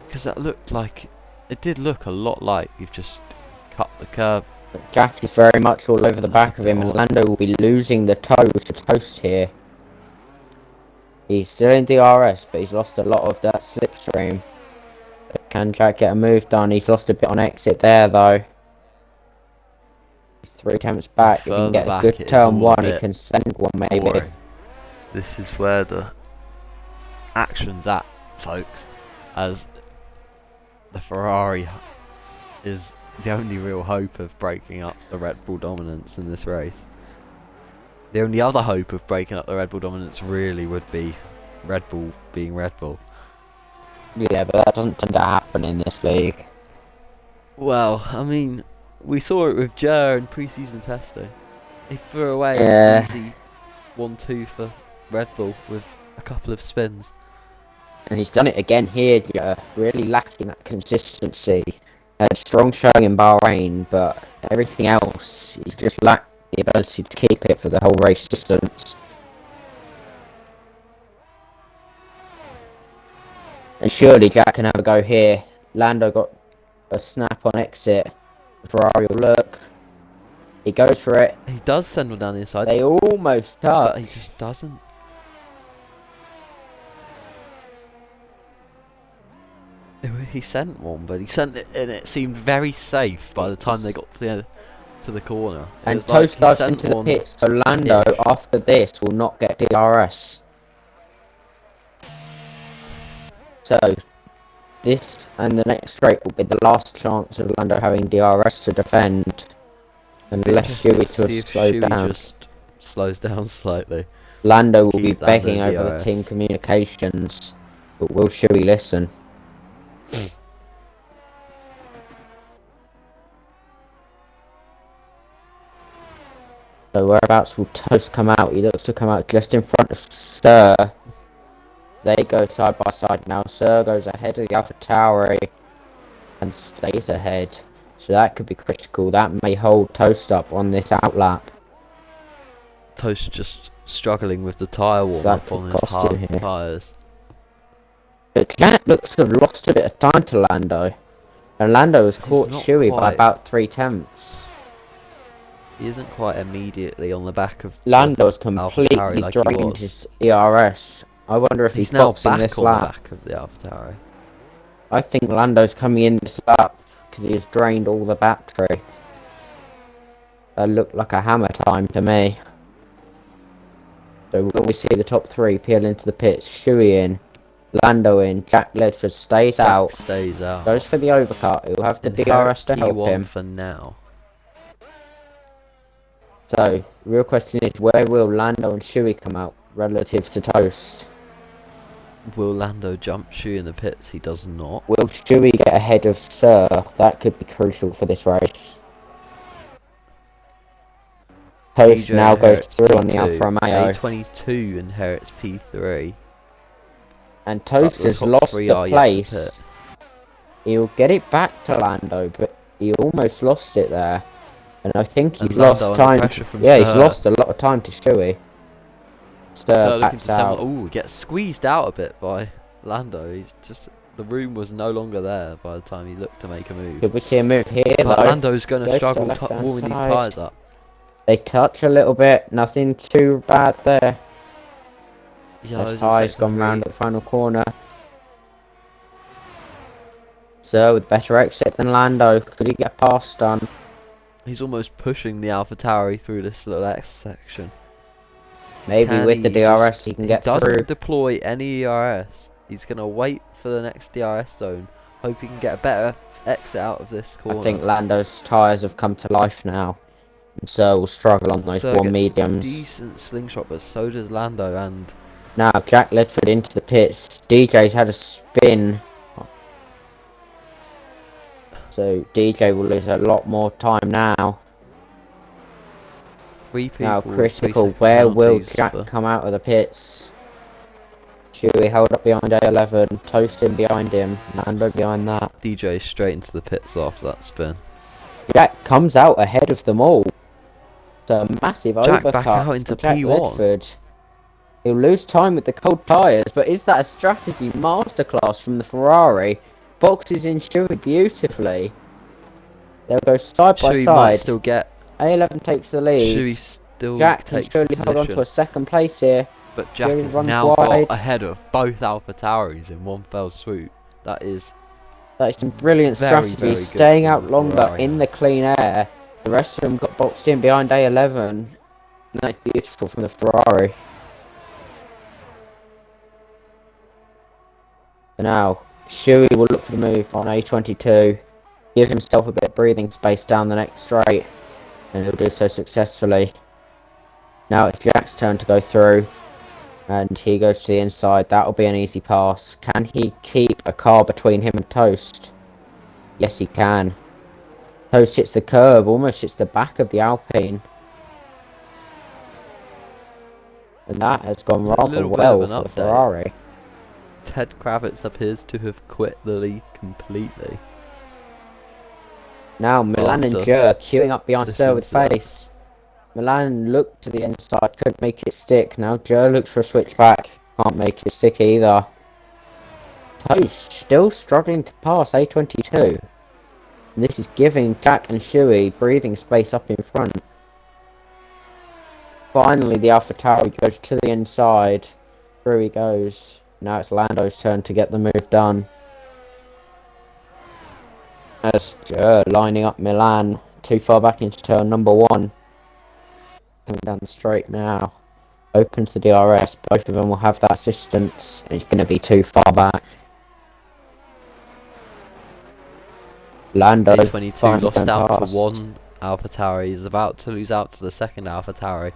S1: Because that looked like it did look a lot like you've just cut the curb.
S2: Jack is very much all over the back of him, and Lando will be losing the toe to Toast here. He's still in DRS, but he's lost a lot of that slipstream. Can Jack get a move done? He's lost a bit on exit there, though. He's 3 attempts back. If he can get a good turn 1, he can send one, maybe.
S1: Boring. This is where the action's at, folks, as the Ferrari is the only real hope of breaking up the Red Bull dominance in this race. The only other hope of breaking up the Red Bull dominance really would be Red Bull being Red Bull.
S2: Yeah, but that doesn't tend to happen in this league.
S1: Well, I mean, we saw it with Jer in pre-season testing. He threw away an easy 1-2 for Red Bull with a couple of spins.
S2: And he's done it again here, really lacking that consistency. Had a strong showing in Bahrain, but everything else, he's just lacked the ability to keep it for the whole race distance. And surely Jack can have a go here. Lando got a snap on exit. Ferrari will look. He goes for it.
S1: He does send one down the inside.
S2: They almost touch.
S1: But he just doesn't. He sent one, but he sent it, and it seemed very safe by the time they got to the corner.
S2: And Toast starts into the pits, so Lando, after this, will not get DRS. So, this and the next straight will be the last chance of Lando having DRS to defend. Unless Shuey to slow down.
S1: Just slows down slightly.
S2: Lando will be begging over the team communications, but will Shuey listen? So whereabouts will Toast come out? He looks to come out just in front of Sir. They go side by side now. Sir goes ahead of the AlphaTauri and stays ahead. So that could be critical. That may hold Toast up on this outlap.
S1: Toast just struggling with the tyre warm up on his hard tyres.
S2: But Jack looks to have lost a bit of time to Lando. And Lando has caught Shuey by about 3 tenths.
S1: He isn't quite immediately on the back of
S2: Lando's completely drained his ERS. I wonder if he's boxing this lap.
S1: The back of the AlphaTauri.
S2: I think Lando's coming in this lap because he has drained all the battery. That looked like a hammer time to me. So when we see the top 3 peel into the pits, Shuey in, Lando in, Jack Ledford stays out. Goes for the overcut. He'll have the DRS to help him.
S1: For now.
S2: So, real question is, where will Lando and Shuey come out relative to Toast?
S1: Will Lando jump Shuey in the pits? He does not.
S2: Will Shuey get ahead of Sir? That could be crucial for this race. Toast now goes through on the Alfa Romeo.
S1: A22 inherits P3.
S2: And Toast has lost the place. He'll get it back to Lando, but he almost lost it there. And I think he's lost time. Yeah, he's lost a lot of time to Shuey. Sir backs out.
S1: Oh, gets squeezed out a bit by Lando. He's just, the room was no longer there by the time he looked to make a move.
S2: Could we see a move here though?
S1: Lando's going to struggle warming these tyres up.
S2: They touch a little bit, nothing too bad there.
S1: Yeah,
S2: as High's gone round at the final corner. Sir with better exit than Lando. Could he get past done?
S1: He's almost pushing the AlphaTauri through this little X section.
S2: Maybe with the DRS he can get through.
S1: He doesn't deploy any ERS. He's going to wait for the next DRS zone. Hope he can get a better exit out of this corner.
S2: I think Lando's tyres have come to life now. And so will struggle on those one mediums.
S1: Decent slingshot, but so does Lando. And
S2: now Jack Ledford into the pits. DJ's had a spin. So DJ will lose a lot more time now. Now critical, where will Jack come out of the pits? Chewie held up behind A11, Toasting behind him, Lando behind that.
S1: DJ straight into the pits after that spin.
S2: Jack comes out ahead of them all. It's a massive overcut
S1: back out into
S2: for Jack
S1: P1.
S2: Ledford. He'll lose time with the cold tyres, but is that a strategy masterclass from the Ferrari? Boxes in Chewie beautifully. They'll go side by
S1: Chewie
S2: side.
S1: might still get.
S2: A11 takes the lead. Jack can surely hold on to a second place here.
S1: But Jack is now got ahead of both AlphaTauris in one fell swoop. That is
S2: some brilliant strategy, staying out longer in the clean air. The rest of them got boxed in behind A11. And that's beautiful from the Ferrari. But now, Chewie will look for the move on A22. Give himself a bit of breathing space down the next straight. And he'll do so successfully. Now it's Jack's turn to go through. And he goes to the inside. That'll be an easy pass. Can he keep a car between him and Toast? Yes, he can. Toast hits the curb. Almost hits the back of the Alpine. And that has gone rather well for the Ferrari.
S1: Ted Kravitz appears to have quit the league completely.
S2: Now Milan and Jur queuing up behind Sir with face. Milan looked to the inside, couldn't make it stick. Now Jur looks for a switchback, can't make it stick either. Toast still struggling to pass A22. And this is giving Jack and Chewie breathing space up in front. Finally the AlphaTauri goes to the inside. Through he goes. Now it's Lando's turn to get the move done. As Jur lining up Milan too far back into turn number 1. Coming down the straight now. Opens the DRS. Both of them will have that assistance. And it's going to be too far back. Lando
S1: A22 lost out to one AlphaTauri. He's about to lose out to the second AlphaTauri.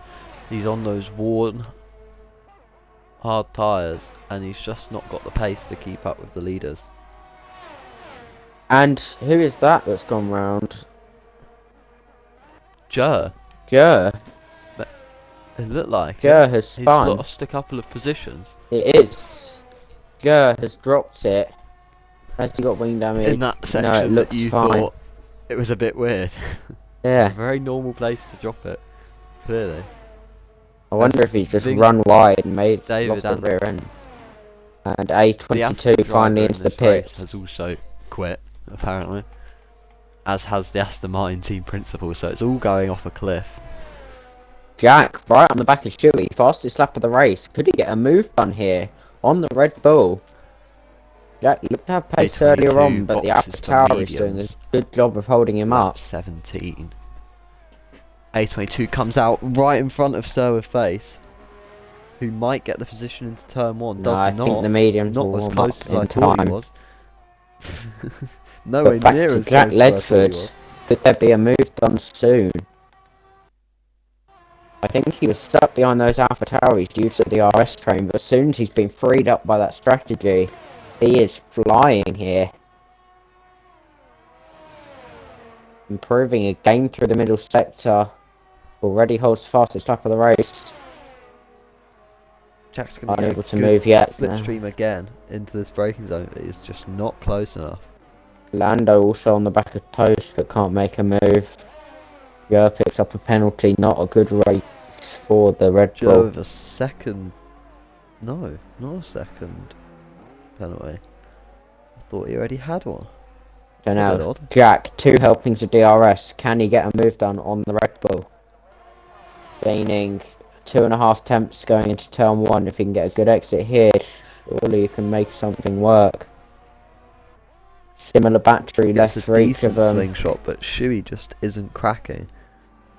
S1: He's on those worn hard tyres, and he's just not got the pace to keep up with the leaders.
S2: And who is that that's gone round?
S1: Jur.
S2: Jur.
S1: It looked like
S2: Jur has spun.
S1: He's lost a couple of positions.
S2: It is. Jur has dropped it. Has he got wing damage?
S1: In that section,
S2: no, it looks
S1: you
S2: fine.
S1: thought it was a bit weird.
S2: Yeah.
S1: A very normal place to drop it. Clearly.
S2: I wonder if he's just run wide and lost the rear end. And A22 finally into the pits.
S1: Has also quit, apparently. As has the Aston Martin team principal, so it's all going off a cliff.
S2: Jack, right on the back of Chewie, fastest lap of the race. Could he get a move done here on the Red Bull? Jack looked to have pace earlier on, but the AlphaTauri is doing a good job of holding him up.
S1: 17. A22 comes out right in front of Sir with face, who might get the position into turn 1.
S2: No, I think the mediums will warm up in time.
S1: Nowhere near as
S2: Jack Ledford, could there be a move done soon? I think he was stuck behind those AlphaTauris due to the DRS train, but as soon as he's been freed up by that strategy, he is flying here. Improving again through the middle sector. Already holds the fastest lap of the race.
S1: Jack's going to be
S2: unable to move yet.
S1: Slipstream again into this braking zone, but he's just not close enough.
S2: Lando also on the back of Toast, but can't make a move. Jur picks up a penalty. Not a good race for the Red Bull.
S1: Jur with a second. No, not a second penalty. I thought he already had one.
S2: So now, Jack, 2 helpings of DRS. Can he get a move done on the Red Bull? Gaining 2.5 temps going into turn 1. If he can get a good exit here, surely you can make something work. Similar battery left for each of them.
S1: Slingshot, but Chewie just isn't cracking.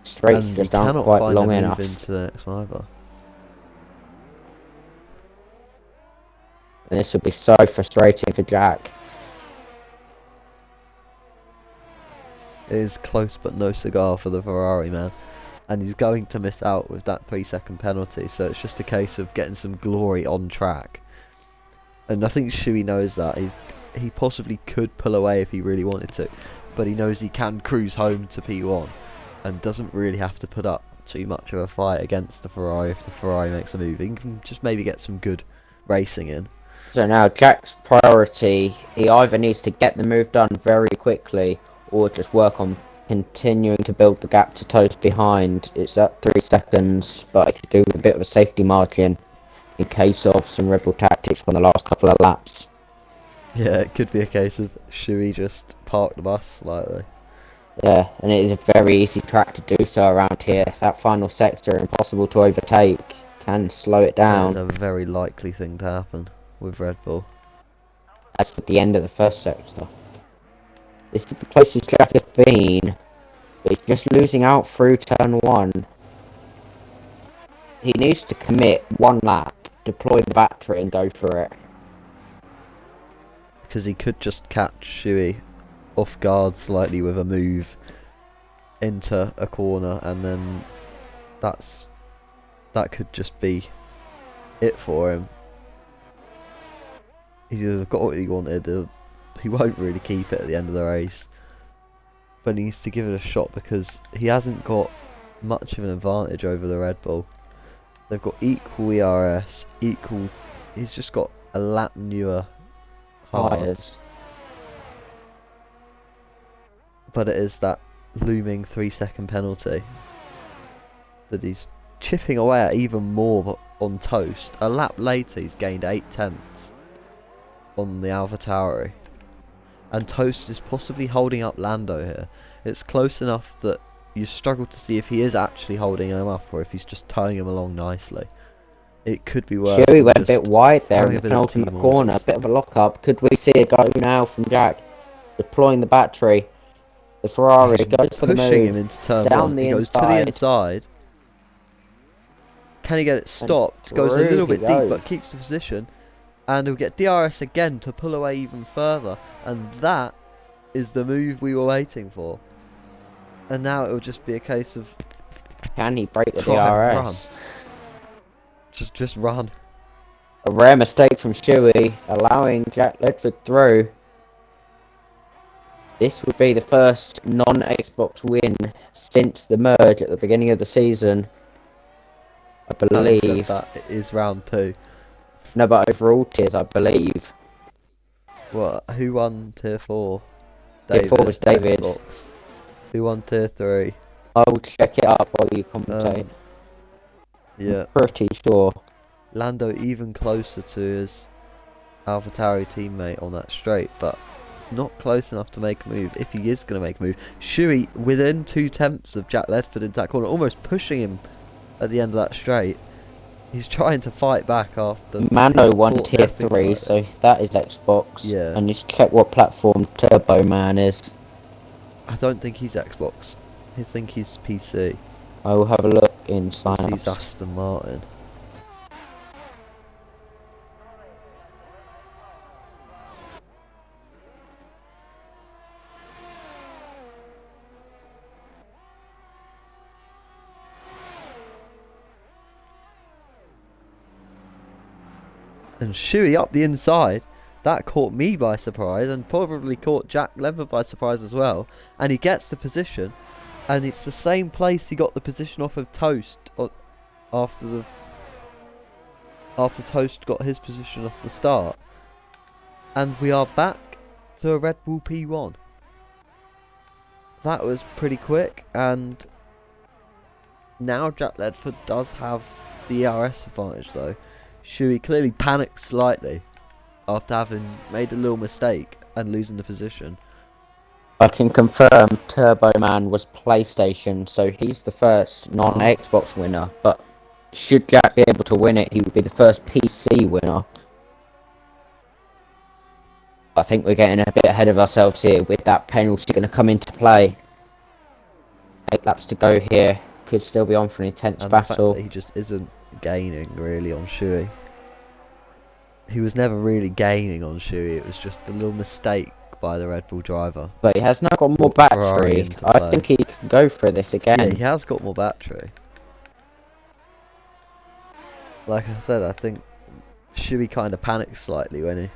S2: Straights just aren't quite long enough.
S1: Into the next one either.
S2: And this will be so frustrating for Jack.
S1: It is close but no cigar for the Ferrari man. And he's going to miss out with that 3-second penalty, so it's just a case of getting some glory on track. And I think Shuey knows that. He possibly could pull away if he really wanted to, but he knows he can cruise home to P1 and doesn't really have to put up too much of a fight against the Ferrari if the Ferrari makes a move. He can just maybe get some good racing in.
S2: So now Jack's priority, he either needs to get the move done very quickly or just work on continuing to build the gap to Toast behind. It's at 3 seconds, but I could do with a bit of a safety margin in case of some rebel tactics on the last couple of laps.
S1: Yeah, it could be a case of Shuey just park the bus slightly.
S2: Yeah, and it is a very easy track to do so around here. That final sector, impossible to overtake, can slow it down.
S1: That is a very likely thing to happen with Red Bull.
S2: As with the end of the first sector. This is the closest Jack has been, but he's just losing out through turn 1. He needs to commit 1 lap, deploy the battery and go for it.
S1: Because he could just catch Shuey off guard slightly with a move into a corner, and then that could just be it for him. He's either got what he wanted, or he won't really keep it at the end of the race. But he needs to give it a shot because he hasn't got much of an advantage over the Red Bull. They've got equal ERS, equal. He's just got a lap newer
S2: Tyres.
S1: But it is that looming 3-second penalty that he's chipping away at even more on Toast. A lap later, he's gained 8 tenths on the AlphaTauri, and Toast is possibly holding up Lando here. It's close enough that you struggle to see if he is actually holding him up or if he's just towing him along nicely. It could be worse.
S2: Shuey went a bit wide there in the
S1: having a bit of
S2: penultimate
S1: team
S2: corner, a
S1: orders.
S2: bit of a lock-up. Could we see a go now from Jack? Deploying the battery. The Ferrari
S1: He's
S2: goes for the
S1: pushing
S2: move.
S1: him into turn
S2: Down
S1: 1.
S2: the
S1: He goes to the
S2: inside.
S1: inside. Can he get it stopped? Goes a
S2: through
S1: little
S2: he
S1: bit deep
S2: goes.
S1: but keeps the position. And he'll get DRS again to pull away even further. And that is the move we were waiting for. And now it'll just be a case of
S2: Can he break the
S1: try and
S2: DRS?
S1: just run.
S2: A rare mistake from Shuey, allowing Jack Ledford through. This would be the first non-Xbox win since the merge at the beginning of the season. I
S1: Having said
S2: believe.
S1: that, it is round 2.
S2: No, but overall tiers, I believe.
S1: What? Who won tier 4?
S2: Tier 4 was David.
S1: Xbox. Who won tier 3?
S2: I will check it up while you commentate.
S1: Yeah.
S2: Pretty sure.
S1: Lando even closer to his AlphaTauri teammate on that straight, but it's not close enough to make a move. If he is going to make a move, Shuey within 2 tenths of Jack Ledford into that corner, almost pushing him at the end of that straight. He's trying to fight back after.
S2: Mano won
S1: caught
S2: tier
S1: everything
S2: 3,
S1: like
S2: so that is Xbox.
S1: Yeah.
S2: And just check what platform Turbo Man is.
S1: I don't think he's Xbox. I think he's PC.
S2: I will have a look in
S1: He's
S2: sign-ups.
S1: Aston Martin. And Shuey up the inside. That caught me by surprise and probably caught Jack Ledford by surprise as well. And he gets the position. And it's the same place he got the position off of Toast after Toast got his position off the start. And we are back to a Red Bull P1. That was pretty quick, and now Jack Ledford does have the ERS advantage though. Shuey clearly panicked slightly after having made a little mistake and losing the position.
S2: I can confirm Turbo Man was PlayStation, so he's the first non-Xbox winner. But should Jack be able to win it, he would be the first PC winner. I think we're getting a bit ahead of ourselves here with that penalty going to come into play. 8 laps to go here. Could still be on for an intense
S1: And
S2: battle.
S1: the fact that he just isn't gaining really on Shuey. he was never really gaining on Shuey. It was just a little mistake by the Red Bull driver.
S2: But he has now got more
S1: Brought Ferrari
S2: battery.
S1: into
S2: I
S1: play.
S2: think he can go for this
S1: Yeah,
S2: again.
S1: he has got more battery. Like I said, I think Shuey kind of panicked slightly when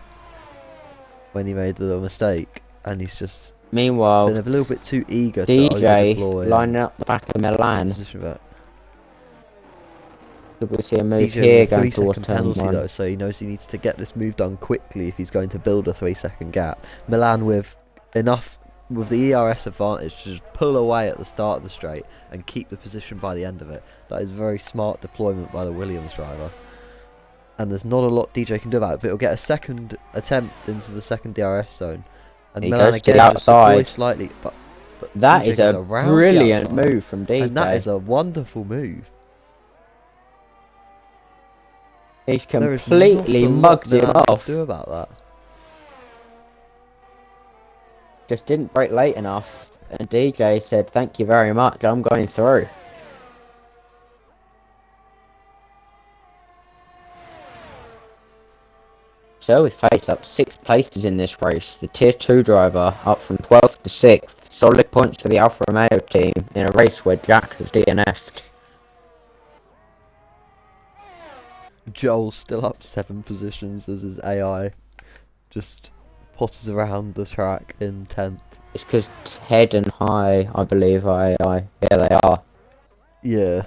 S1: he made the little mistake, and he's just
S2: Meanwhile,
S1: been a little bit too eager to
S2: DJ
S1: over-deploy
S2: lining up the back of Milan.
S1: position back.
S2: Could we see a move
S1: DJ
S2: here
S1: with a
S2: going towards
S1: 3-second
S2: turn
S1: penalty
S2: 1?
S1: though, so he knows he needs to get this move done quickly if he's going to build a 3-second gap. Milan with enough with the ERS advantage to just pull away at the start of the straight and keep the position by the end of it. That is very smart deployment by the Williams driver. And there's not a lot DJ can do about it, but he'll get a second attempt into the second DRS zone. And
S2: He
S1: Milan
S2: goes to
S1: again
S2: the
S1: just deploys
S2: outside.
S1: slightly, but
S2: That
S1: DJ
S2: is
S1: goes
S2: a
S1: around the
S2: brilliant
S1: outside.
S2: move from DJ.
S1: And that is a wonderful move.
S2: He's
S1: There is
S2: completely
S1: not a lot
S2: mugged him
S1: Milan can
S2: off.
S1: do about that.
S2: Just didn't brake late enough. And DJ said, "Thank you very much, I'm going through." So we face up 6 places in this race. The Tier 2 driver up from 12th to 6th. Solid points for the Alfa Romeo team in a race where Jack has DNF'd.
S1: Joel's still up 7 positions as his AI just potters around the track in 10th.
S2: It's because Ted and High, I believe, are AI. Yeah, they are.
S1: Yeah.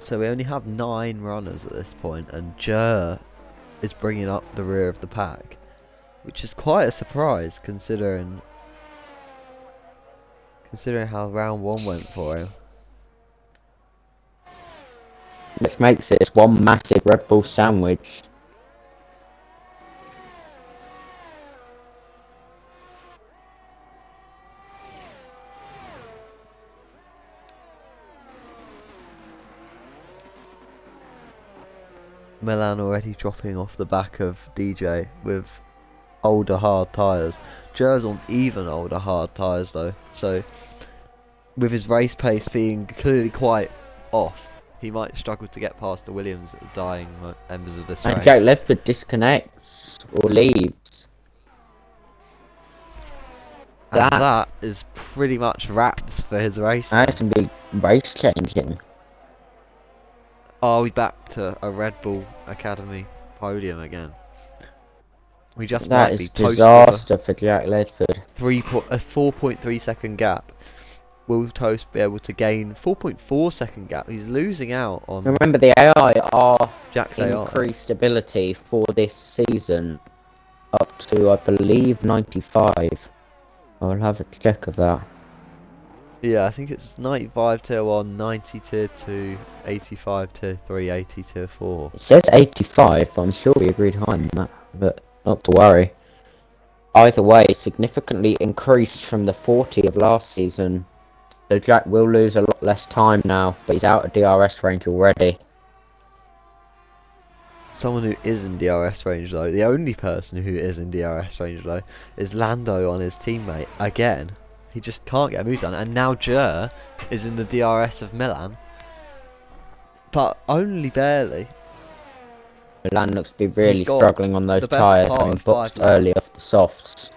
S1: So we only have 9 runners at this point, and Jer is bringing up the rear of the pack, which is quite a surprise considering how round 1 went for him.
S2: Which makes this one massive Red Bull sandwich.
S1: Milan already dropping off the back of DJ with older hard tyres. Jer's on even older hard tyres though, so with his race pace being clearly quite off, he might struggle to get past the Williams at the dying embers of this
S2: And
S1: race.
S2: Jack Ledford disconnects or leaves.
S1: And that is pretty much wraps for his race.
S2: That can be race changing.
S1: Are we back to a Red Bull Academy podium again? We just
S2: That
S1: might be
S2: is
S1: toast with
S2: disaster for Jack Ledford.
S1: a 4.3 second gap. Will Toast be able to gain 4.4 second gap? He's losing out on
S2: Remember, the AI are
S1: Jack's AI.
S2: increased ability for this season up to, I believe, 95. I'll have a check of that.
S1: Yeah, I think it's 95 tier 1, 90 tier 2, 85 tier 3, 80 tier 4.
S2: It says 85, but I'm sure we agreed higher than that, but not to worry. Either way, significantly increased from the 40 of last season. So Jack will lose a lot less time now, but he's out of DRS range already.
S1: Someone who is in DRS range though, the only person who is in DRS range though, is Lando on his teammate again. He just can't get a move done, and now Jer is in the DRS of Milan, but only barely.
S2: Milan looks to be really
S1: He's got
S2: struggling on those
S1: the best
S2: tyres,
S1: part
S2: having
S1: of 5
S2: boxed
S1: laps.
S2: early off the softs.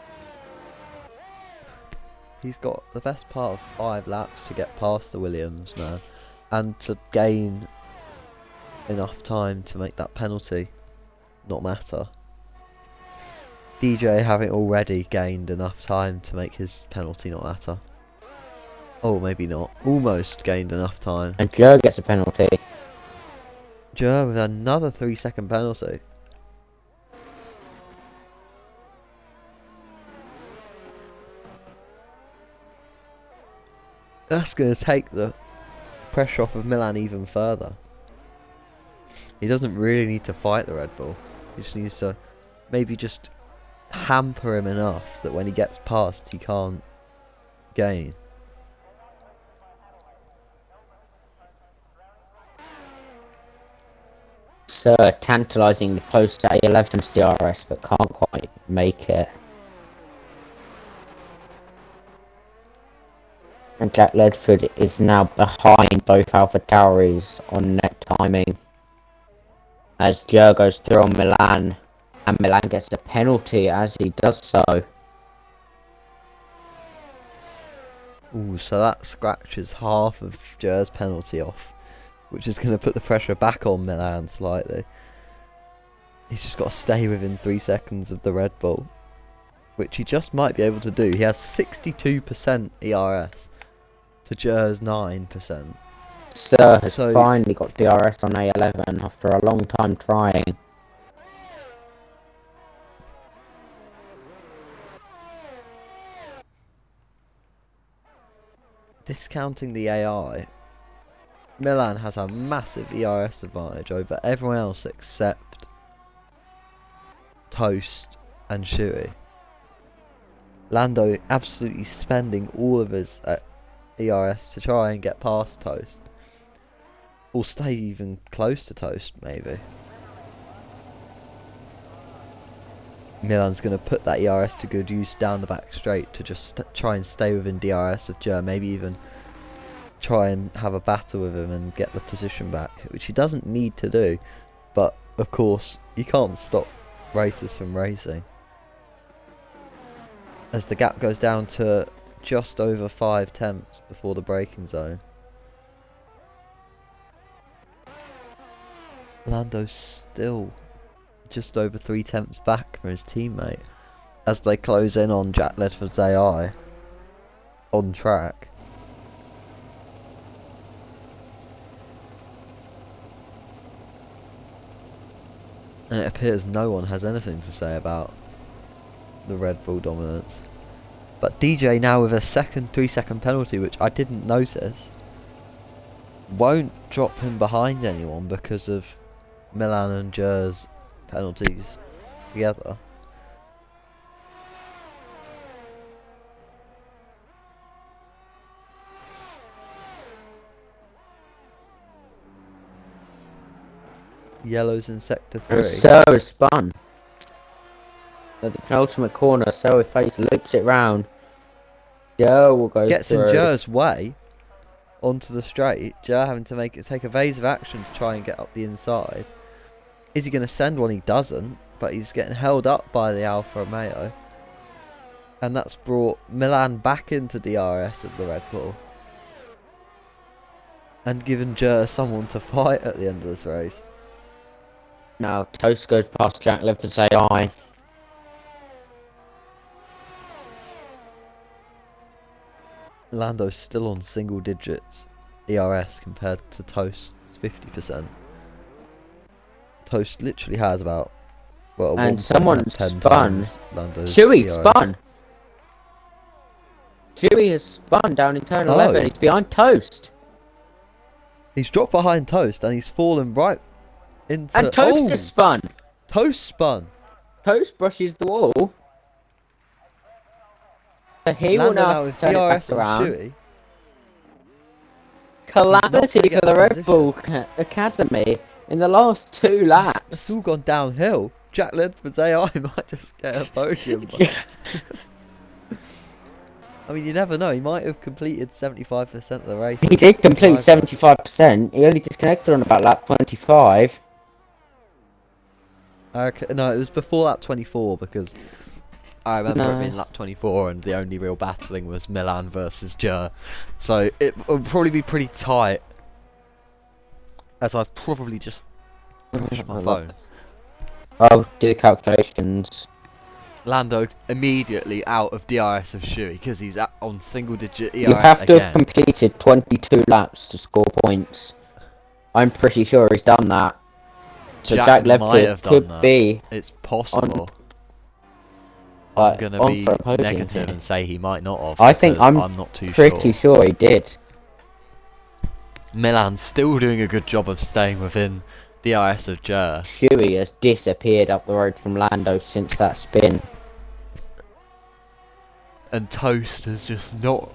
S1: He's got the best part of 5 laps to get past the Williams, man, and to gain enough time to make that penalty not matter. DJ having already gained enough time to make his penalty not matter. Oh, maybe not. Almost gained enough time.
S2: And Joe gets a penalty.
S1: Jer with another 3-second penalty. That's going to take the pressure off of Milan even further. He doesn't really need to fight the Red Bull. He just needs to maybe just hamper him enough that when he gets past he can't gain.
S2: So tantalising the close to A11's DRS, but can't quite make it. And Jack Ledford is now behind both Alpha Tauris on net timing. as Joe goes through on Milan, and Milan gets a penalty as he does so.
S1: Ooh, so that scratches half of Jer's penalty off, which is going to put the pressure back on Milan slightly. He's just got to stay within 3 seconds of the Red Bull, which he just might be able to do. He has 62% ERS to Jer's 9%.
S2: Sir has finally got DRS on A11 after a long time trying.
S1: Discounting the AI, Milan has a massive ERS advantage over everyone else except Toast and Shuey. Lando absolutely spending all of his ERS to try and get past Toast. Or stay even close to Toast, maybe. Milan's going to put that ERS to good use down the back straight to just try and stay within DRS of Jer. Maybe even try and have a battle with him and get the position back, which he doesn't need to do. But, of course, you can't stop racers from racing. As the gap goes down to just over 5 tenths before the braking zone. Lando's still just over 3 tenths back from his teammate as they close in on Jack Ledford's AI on track. And it appears no one has anything to say about the Red Bull dominance. But DJ now with a 3-second penalty, which I didn't notice, won't drop him behind anyone because of Milan and Jer's penalties together. Yellow's in sector 3.
S2: So is spun. At the penultimate corner, so with face loops it round. Joe will go
S1: Gets
S2: through.
S1: in Jer's way onto the straight. Jer having to take evasive action to try and get up the inside. Is he going to send one? He doesn't, but he's getting held up by the Alfa Romeo. And that's brought Milan back into DRS at the Red Bull. And given Jer someone to fight at the end of this race.
S2: Now Toast goes past Jack Ledford's AI.
S1: Lando's still on single digits ERS compared to Toast's 50%. Toast literally has about, well,
S2: and someone spun.
S1: Chewy
S2: spun. Chewy has spun down in turn 11. He's behind Toast.
S1: He's dropped behind Toast and he's fallen right into.
S2: And Toast has spun.
S1: Toast spun.
S2: Toast brushes the wall. So he will now have to turn it back around. Calamity for the Red Bull Academy in the last 2 laps.
S1: It's all gone downhill. Jack Ledford's AI might just get a podium. I mean, you never know. He might have completed 75% of the race.
S2: He did complete 75%. He only disconnected on about lap 25.
S1: No, it was before lap 24 because I remember it being lap 24 and the only real battling was Milan versus Jer. So it will probably be pretty tight. As I've probably just pushed my phone.
S2: I'll do the calculations.
S1: Lando immediately out of DRS of Shuey because he's on single digit ERS.
S2: You have to have completed 22 laps to score points. I'm pretty sure he's done that. So Jack Ledford could be.
S1: It's possible. I'm gonna be negative and say he might not have. I'm not too
S2: pretty sure he did.
S1: Milan's still doing a good job of staying within DRS of Jer.
S2: Shuey has disappeared up the road from Lando since that spin.
S1: And Toast has just not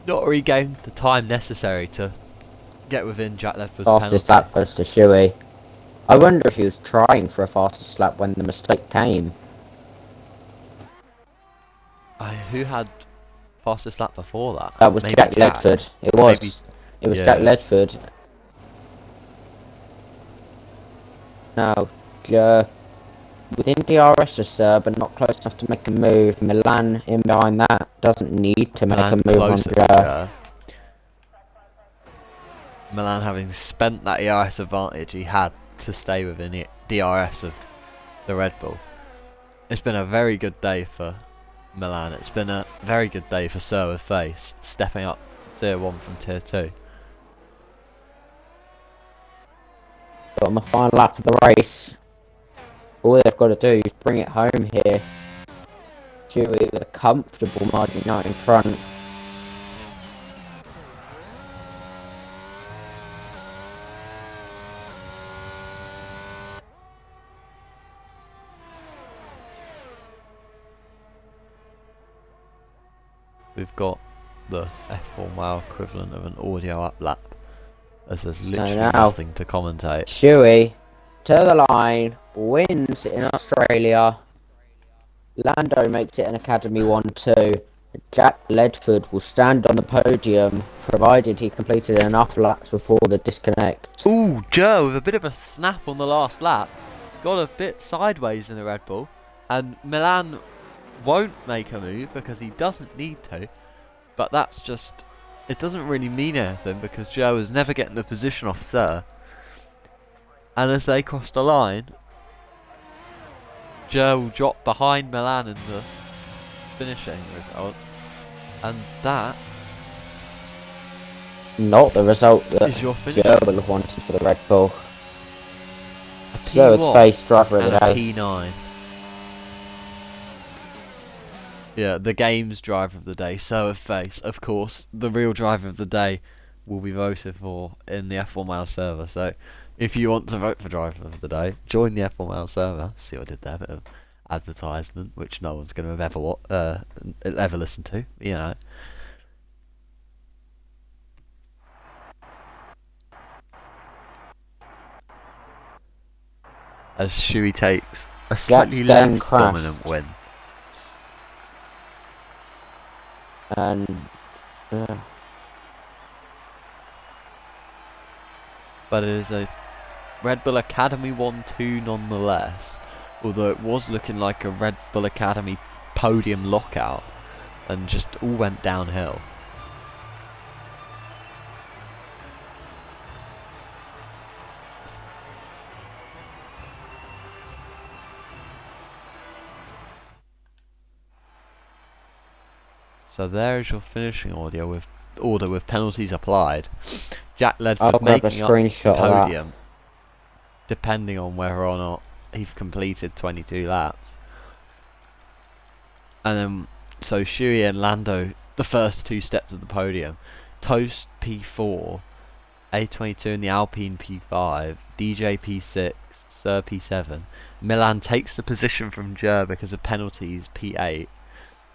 S1: regained the time necessary to get within Jack Ledford's
S2: fastest lap goes to Shuey. I wonder if he was trying for a fastest lap when the mistake came.
S1: Who had fastest lap before that?
S2: That was Jack Ledford. It was. It was Jack Ledford. Now, uh, within DRS, sir, but not close enough to make a move. Milan in behind that doesn't need to make a
S1: Milan
S2: move on
S1: closer to
S2: Joe.
S1: Jer. Milan having spent that ERS advantage he had to stay within the DRS of the Red Bull. It's been a very good day for Milan. It's been a very good day for Sir with Face, stepping up to Tier 1 from Tier 2.
S2: But on the final lap of the race, all they've got to do is bring it home here. Chewy with a comfortable margin out in front.
S1: We've got the F1WL equivalent of an audio up lap, as there's literally
S2: now,
S1: nothing to commentate.
S2: Chewy to the line, wins in Australia. Lando makes it an Academy 1-2. Jack Ledford will stand on the podium, provided he completed enough laps before the disconnect.
S1: Ooh, Joe with a bit of a snap on the last lap. Got a bit sideways in the Red Bull. And Milan won't make a move because he doesn't need to. But that's just... it doesn't really mean anything because Joe is never getting the position off Sir. And as they cross the line, Joe will drop behind Milan in the finishing results. And that
S2: Not the result that
S1: is your finish.
S2: Joe would have wanted for the Red Bull.
S1: A
S2: So it's
S1: P1
S2: face driver of
S1: and
S2: the
S1: a
S2: day.
S1: P9. Yeah, the game's driver of the day. So of Face, of course, the real driver of the day will be voted for in the F1WL server. So if you want to vote for driver of the day, join the F1WL server. See what I did there? A bit of advertisement, which no one's going to ever listen to. You know. As Shuey takes a slightly
S2: then
S1: less
S2: crashed.
S1: dominant win.
S2: And
S1: But it is a Red Bull Academy 1-2 nonetheless. Although it was looking like a Red Bull Academy podium lockout. And just all went downhill. So there is your finishing order with penalties applied. Jack
S2: I'll
S1: Ledford
S2: grab a
S1: making up
S2: screenshot
S1: the
S2: of that.
S1: podium, depending on whether or not he's completed 22 laps. And then, so Shuey and Lando, the first two steps of the podium. Toast P4, A22 in the Alpine P5, DJ P6, Sir P7. Milan takes the position from Jer because of penalties P8,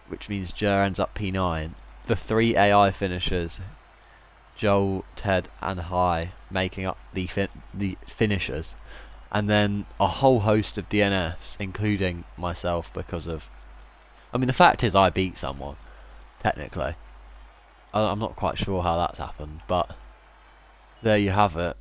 S1: which means Jer ends up P9. The three AI finishers, Joel, Ted and Hai, making up the finishers. And then a whole host of DNFs, including myself because of... I mean, the fact is I beat someone, technically. I'm not quite sure how that's happened, but there you have it.